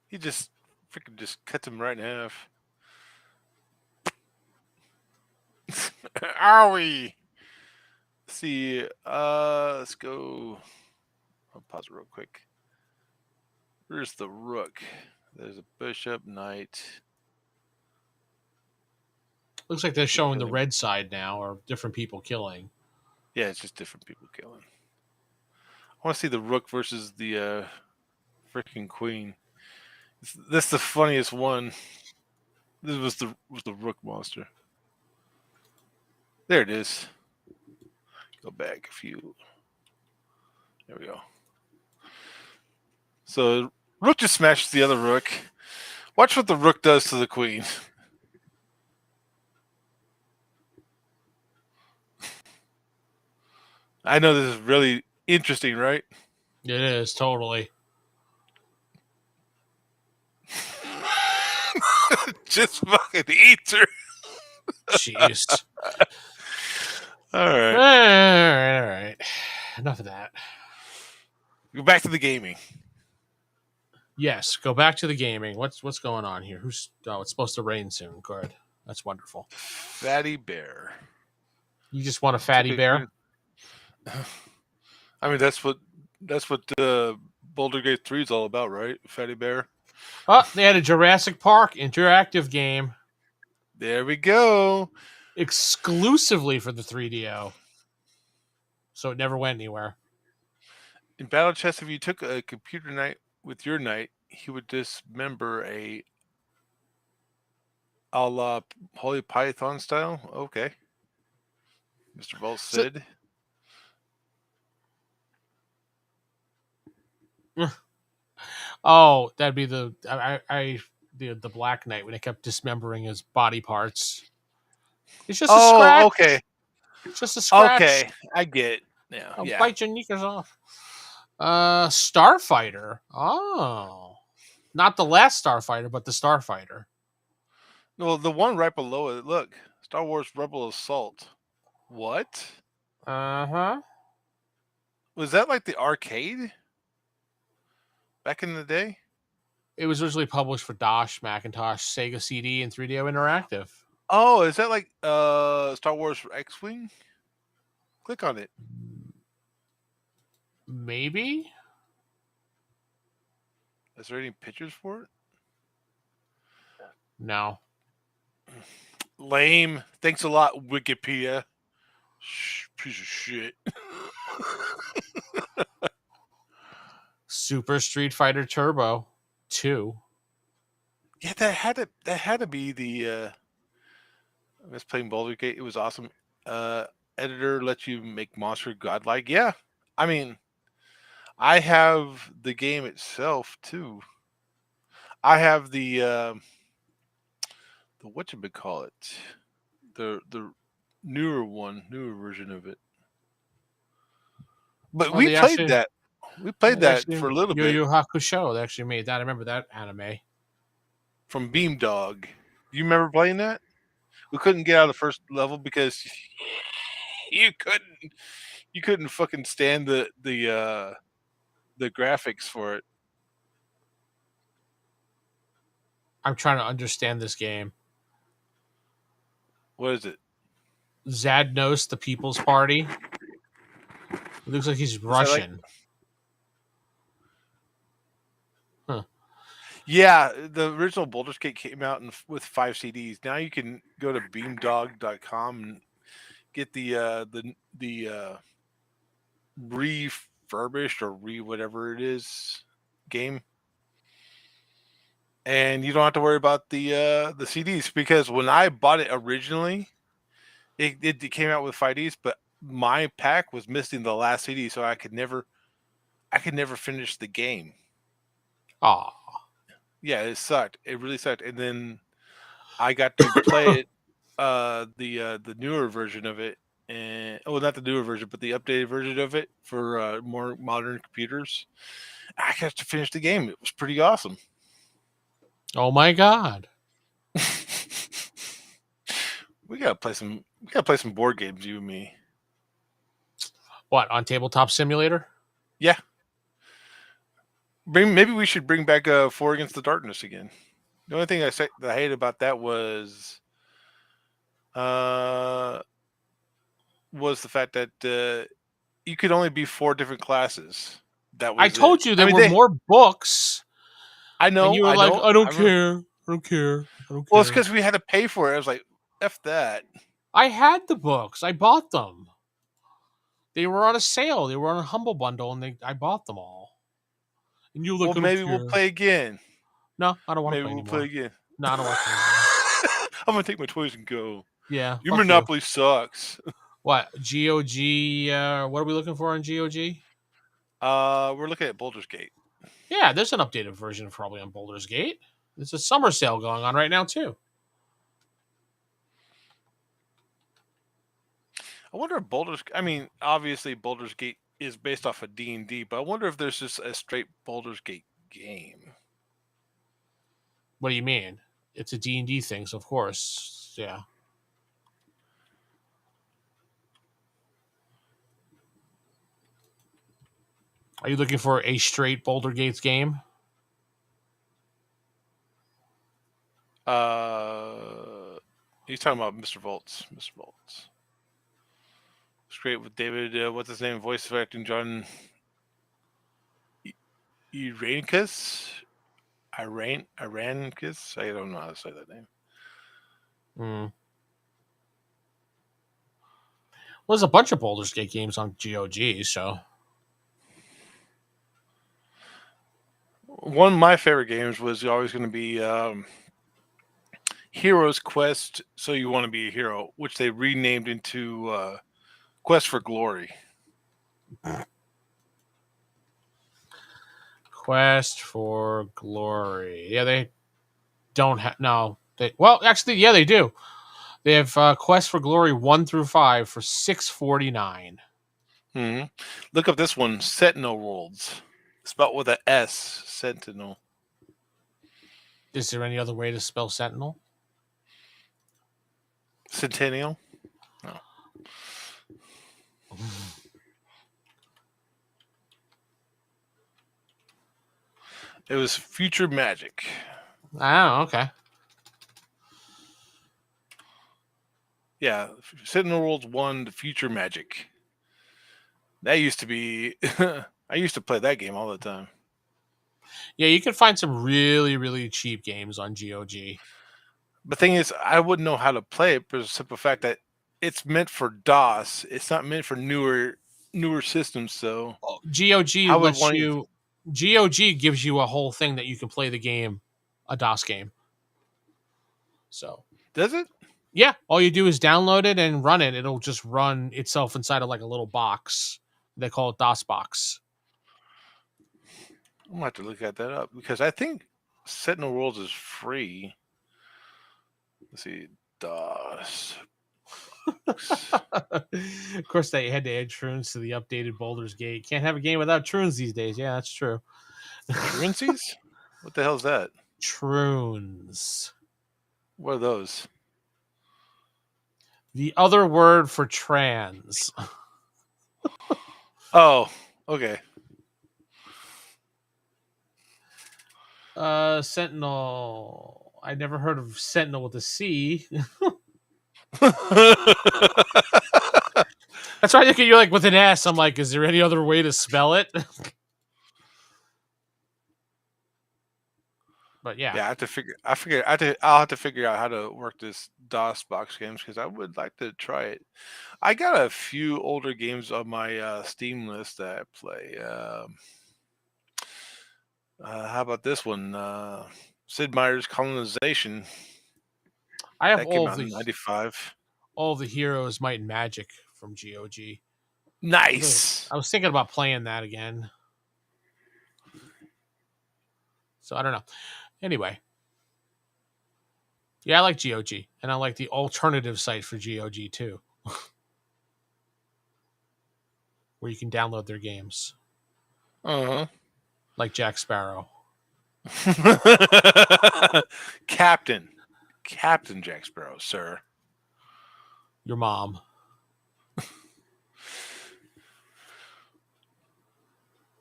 He just freaking just cuts him right in half. Owie. Let's see. Let's go. I'll pause it real quick. Where's the rook? There's a bishop, knight. Looks like they're showing the red side now, or different people killing. Yeah, it's just different people killing. I want to see the rook versus the freaking queen. That's the funniest one. This was the rook monster. There it is. Go back a few. There we go. So rook just smashes the other rook. Watch what the rook does to the queen. I know this is really interesting, right? It is, totally. Just fucking eats her. Jeez. All All right. right, all right. Enough of that. Go back to the gaming. Yes, go back to the gaming. What's going on here? Who's? Oh, it's supposed to rain soon. Good. That's wonderful. Fatty Bear. You just want a Took fatty a bear? good. I mean, that's what Boulder Gate 3 is all about, right? Fatty Bear. Oh, they had a Jurassic Park interactive game There we go. exclusively for the 3DO. So it never went anywhere. In Battle Chess, if you took a computer knight with your knight, he would dismember a la Holy Python style. Okay. Mr. Bolt So, said. oh, that'd be the Black Knight when they kept dismembering his body parts. It's just a Oh, scratch. okay. It's just a scratch. Okay. I get it. Yeah. I'll Yeah. bite your knickers off. Starfighter. Oh, not the last Starfighter, but the Starfighter. Well, the one right below it, look. Star Wars Rebel Assault. What? Uh-huh. Was that like the arcade back in the day? It was originally published for DOS, Macintosh, Sega CD, and 3DO Interactive. Oh, is that like Star Wars X-Wing? Click on it. Maybe? Is there any pictures for it? No. Lame. Thanks a lot, Wikipedia. Piece of shit. Super Street Fighter Turbo 2. Yeah, that had to be the I was playing Baldur's Gate. It was awesome. Editor lets you make monster godlike. Yeah. I mean, I have the game itself too. I have the whatchamacallit, the newer version of it. But Oh, we they played actually, that. We played they that actually for a little Yu bit Yu Hakusho. They actually made that. I remember that anime. from Beamdog. You remember playing that? We couldn't get out of the first level because you couldn't fucking stand the graphics for it. I'm trying to understand this game. What is it? Zadnos, the People's Party. It looks like he's Is that like? Russian. Huh. Yeah, the original Baldur's Gate came out with 5 CDs. Now you can go to beamdog.com and get the refurbished or whatever it is game, and you don't have to worry about the CDs because when I bought it originally, it came out with 5Ds, but my pack was missing the last CD, so I could never finish the game. Aw. Yeah, it sucked. It really sucked. And then I got to play it, the newer version of it, and not the newer version, but the updated version of it for more modern computers. I got to finish the game. It was pretty awesome. Oh my god. We gotta play some board games, you and me. What, on Tabletop Simulator? Yeah. Maybe we should bring back Four Against the Darkness again. The only thing that I hated about that was the fact that you could only be 4 different classes. That was I told you there were more books. I know. And you were I like, know. I don't care. I don't care. I don't care. Well, it's because we had to pay for it. I was like, F that. I had the books. I bought them. They were on a sale. They were on a Humble Bundle, and I bought them all. And you look, Well, maybe we'll play again. No, I don't want to Maybe play we'll anymore. play again. No, I don't want to play anymore. I'm gonna take my toys and go. Yeah. Your Monopoly sucks. What? GOG, what are we looking for on GOG? We're looking at Baldur's Gate. Yeah, there's an updated version probably on Baldur's Gate. There's a summer sale going on right now, too. I wonder if obviously Baldur's Gate is based off of D&D, but I wonder if there's just a straight Baldur's Gate game. What do you mean? It's a D&D thing, so of course, yeah. Are you looking for a straight Boulder Gates game? He's talking about Mr. Volts. Mr. Volts. It's great with David. What's his name? Voice acting John Iranicus. Iranicus. I don't know how to say that name. Well, there's a bunch of Baldur's Gate games on GOG, so. One of my favorite games was always going to be Hero's Quest. So you want to be a hero, which they renamed into Quest for Glory. Quest for Glory. Yeah, they don't have. No. Actually, yeah, they do. They have Quest for Glory 1 through 5 for $6.49. Mm-hmm. Look up this one, Sentinel Worlds. Spelled with an S, Sentinel. Is there any other way to spell Sentinel? Centennial? No. It was Future Magic. Oh, okay. Yeah, Sentinel Worlds 1, the Future Magic. That used to be... I used to play that game all the time. Yeah, you can find some really, really cheap games on GOG. The thing is, I wouldn't know how to play it for the simple fact that it's meant for DOS. It's not meant for newer systems, so... GOG lets you... GOG gives you a whole thing that you can play the game, a DOS game. So... Does it? Yeah, all you do is download it and run it. It'll just run itself inside of like a little box. They call it DOSBox. I'm gonna have to look at that up because I think Sentinel Worlds is free. Let's see, DOS. Of course, they had to add Troons to the updated Baldur's Gate. Can't have a game without Troons these days. Yeah, that's true. Truancies? What the hell's that? Troons. What are those? The other word for trans. Oh, okay. Sentinel. I never heard of Sentinel with a C. That's why you're like with an S. I'm like, is there any other way to spell it? But yeah, yeah, I'll have to figure out how to work this DOS box games because I would like to try it. I got a few older games on my Steam list that I play. How about this one? Sid Meier's Colonization. I have that came out in '95. All the Heroes, Might and Magic from GOG. Nice. I was thinking about playing that again. So I don't know. Anyway. Yeah, I like GOG. And I like the alternative site for GOG too. Where you can download their games. Uh-huh. Like Jack Sparrow. Captain Jack Sparrow, sir. Your mom.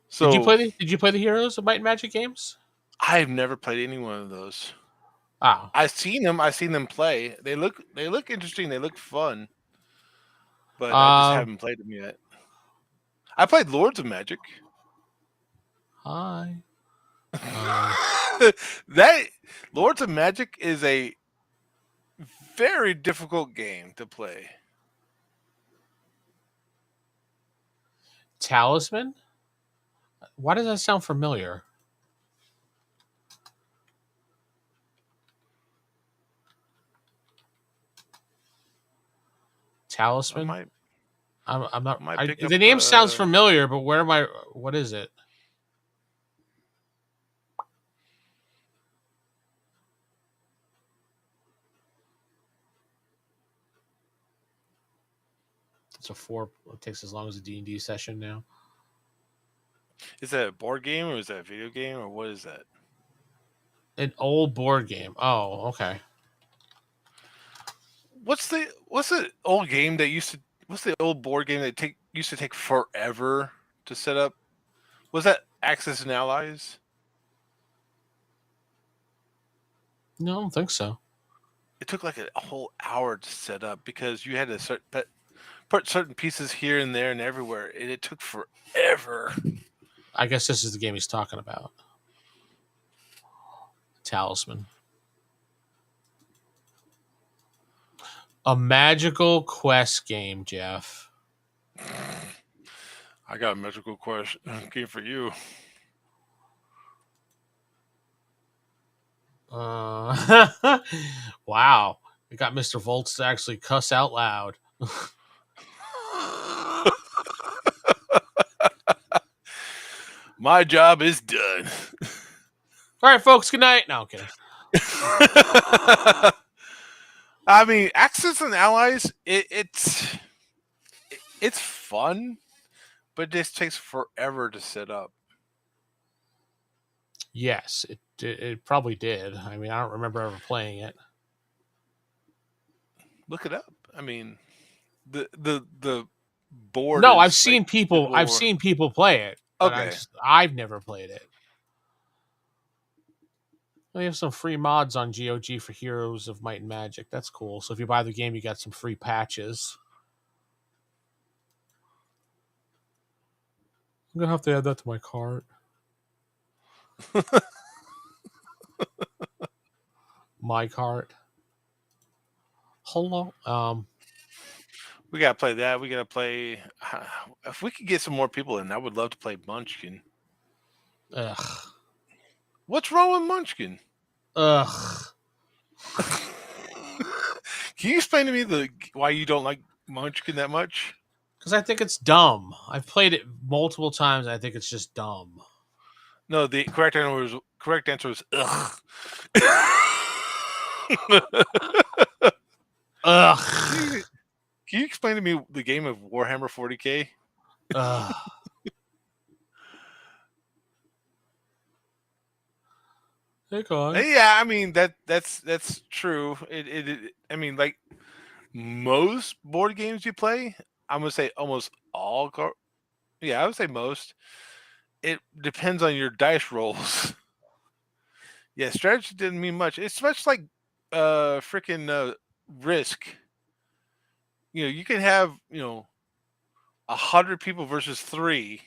So did you play the Heroes of Might and Magic games? I've never played any one of those. Oh. I've seen them play. They look interesting, they look fun. But I just haven't played them yet. I played Lords of Magic. Hi. That Lords of Magic is a very difficult game to play. Talisman? Why does that sound familiar? Talisman? I'm not. The name sounds familiar, but where am I? What is it? It's a 4. It takes as long as a D&D session now. Is that a board game or is that a video game or what is that? An old board game. Oh, okay. What's the old game that used to? What's the old board game that used to take forever to set up? Was that Axis and Allies? No, I don't think so. It took like a whole hour to set up because you had to put certain pieces here and there and everywhere, and it took forever. I guess this is the game he's talking about. Talisman. A magical quest game, Jeff. I got a magical question game for you. Wow. It got Mr. Volts to actually cuss out loud. My job is done. All right, folks. Good night. No, I'm kidding. I mean, Axis and Allies, it's fun, but it just takes forever to set up. Yes, it probably did. I mean, I don't remember ever playing it. Look it up. I mean, the board. No, is I've seen like people. I've seen people play it, but Okay. I've never played it. They have some free mods on GOG for Heroes of Might and Magic. That's cool. So if you buy the game, you got some free patches. I'm gonna have to add that to my cart. My cart. Hello. We gotta play that. We gotta play. If we could get some more people in, I would love to play Munchkin. Ugh. What's wrong with Munchkin? Ugh. Can you explain to me why you don't like Munchkin that much? Because I think it's dumb. I've played it multiple times. And I think it's just dumb. No, the correct answer was ugh. Ugh. Can you explain to me the game of Warhammer 40K? Ugh. Hey, guys. Yeah, I mean that's true. I mean, like most board games you play, I'm gonna say almost all. Yeah, I would say most. It depends on your dice rolls. Yeah, strategy didn't mean much. It's much like freaking Risk. You can have 100 people versus 3,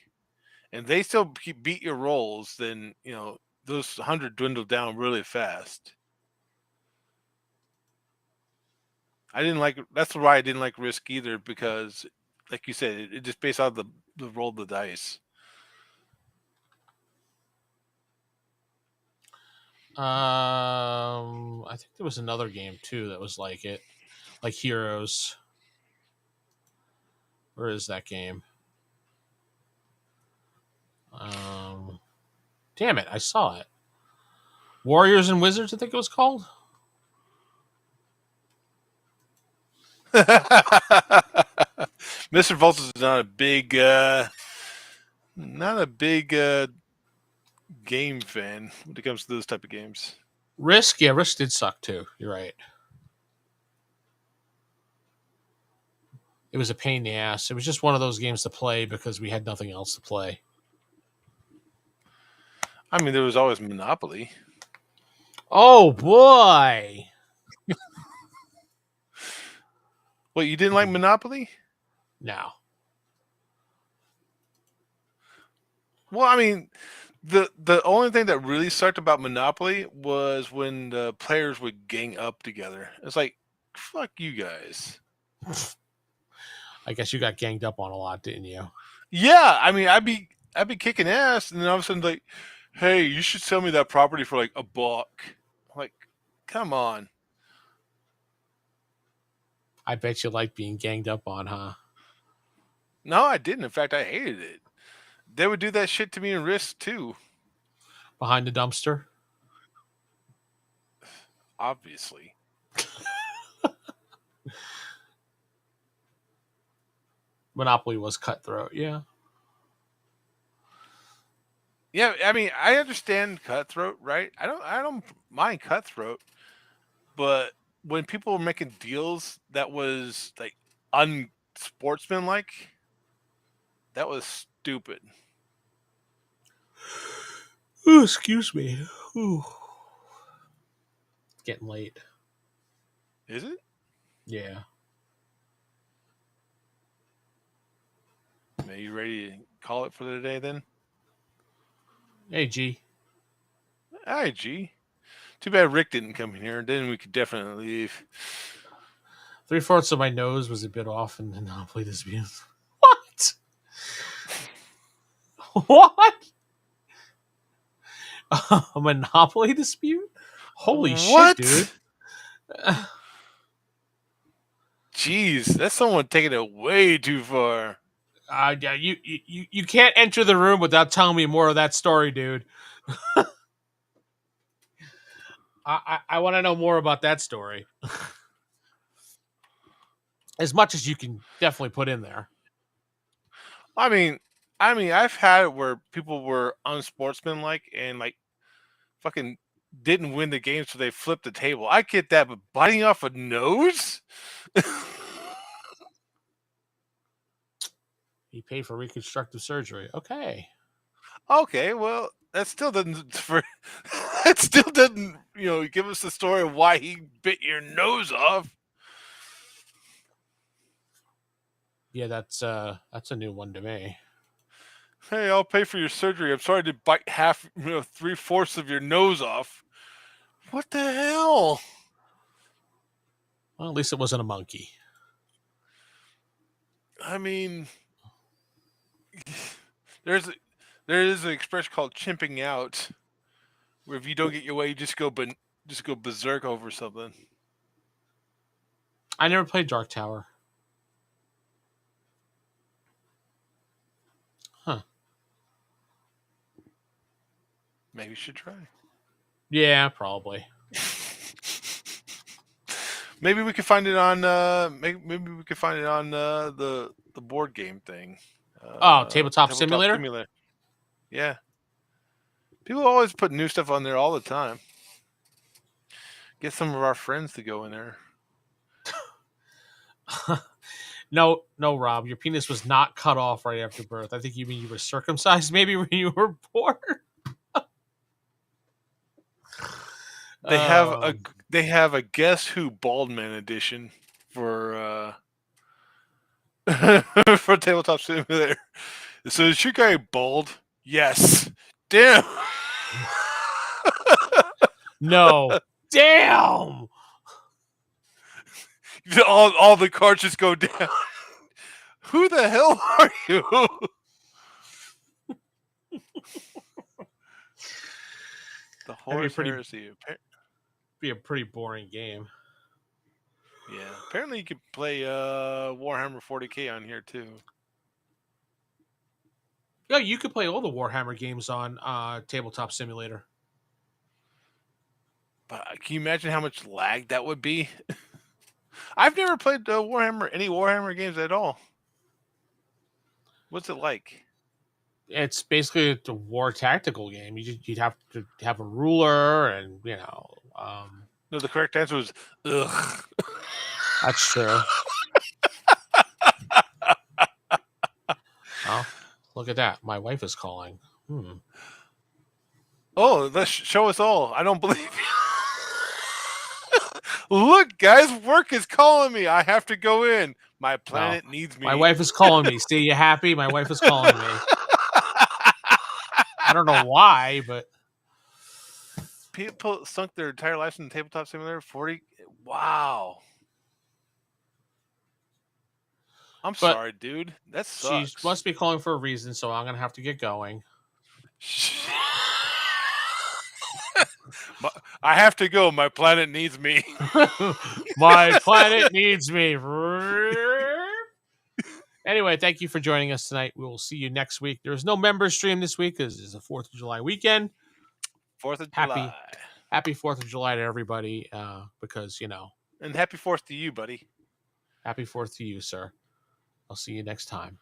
and they still beat your rolls. Then those 100 dwindle down really fast. That's why I didn't like Risk either, because like you said, it just based out of the roll of the dice. I think there was another game too that was like it, like Heroes. Where is that game? Damn it, I saw it. Warriors and Wizards, I think it was called. Mr. Volts is not a big game fan when it comes to those type of games. Risk, yeah, Risk did suck too. You're right. It was a pain in the ass. It was just one of those games to play because we had nothing else to play. I mean, there was always Monopoly. Oh boy! What, you didn't like Monopoly? No. Well, I mean, the only thing that really sucked about Monopoly was when the players would gang up together. It's like, fuck you guys. I guess you got ganged up on a lot, didn't you? Yeah, I mean, I'd be kicking ass, and then all of a sudden, like, hey, you should sell me that property for like $1. Like, come on. I bet you like being ganged up on, huh? No, I didn't. In fact, I hated it. They would do that shit to me in Risk too. Behind the dumpster? Obviously. Monopoly was cutthroat, yeah. Yeah, I mean, I understand cutthroat, right? I don't mind cutthroat, but when people were making deals that was like unsportsmanlike, that was stupid. Ooh, excuse me. Ooh. It's getting late. Is it? Yeah. Are you ready to call it for the day then? Hey, G. Hi, G. Too bad Rick didn't come in here. Then we could definitely leave. 3/4 of my nose was a bit off in the Monopoly dispute. What? What? A Monopoly dispute? Holy shit, What? dude. Jeez, that's someone taking it way too far. Yeah, you can't enter the room without telling me more of that story, dude. I want to know more about that story. As much as you can definitely put in there. I mean, I've had it where people were unsportsmanlike and like fucking didn't win the game, so they flipped the table. I get that, but biting off a nose? He paid for reconstructive surgery. Okay. Okay, well, that still doesn't that still doesn't give us the story of why he bit your nose off. Yeah, that's a new one to me. Hey, I'll pay for your surgery. I'm sorry to bite half, 3/4 of your nose off. What the hell? Well, at least it wasn't a monkey. I mean, there is an expression called chimping out, where if you don't get your way, you just go berserk over something. I never played Dark Tower. Huh. Maybe you should try. Yeah, probably. Maybe we could find it on. Maybe we could find it on the board game thing. Tabletop Simulator? Yeah. People always put new stuff on there all the time. Get some of our friends to go in there. No, Rob. Your penis was not cut off right after birth. I think you mean you were circumcised maybe when you were born. They have a Guess Who Baldman edition for for Tabletop Simulator. So is your guy bald? Yes. Damn. No. Damn. All the cards just go down. Who the hell are you? The Horse Heresy. Be a pretty boring game. Yeah. Apparently you could play Warhammer 40K on here too. Yeah, you could play all the Warhammer games on Tabletop Simulator. But can you imagine how much lag that would be? I've never played any Warhammer games at all. What's it like? It's basically a war tactical game. You'd have to have a ruler, and No, the correct answer was ugh. That's true. Oh, look at that! My wife is calling. Oh, let's show us all. I don't believe you. Look, guys, work is calling me. I have to go in. My planet needs me. My wife is calling me. See, you happy? My wife is calling me. I don't know why, but people sunk their entire lives in Tabletop Simulator 40. Wow. I'm sorry, dude. That sucks. She must be calling for a reason, so I'm gonna have to get going. I have to go. My planet needs me. My planet needs me. Anyway, thank you for joining us tonight. We will see you next week. There's no member stream this week because it's the 4th of July weekend. 4th of July. Happy 4th of July to everybody because, And happy 4th to you, buddy. Happy 4th to you, sir. I'll see you next time.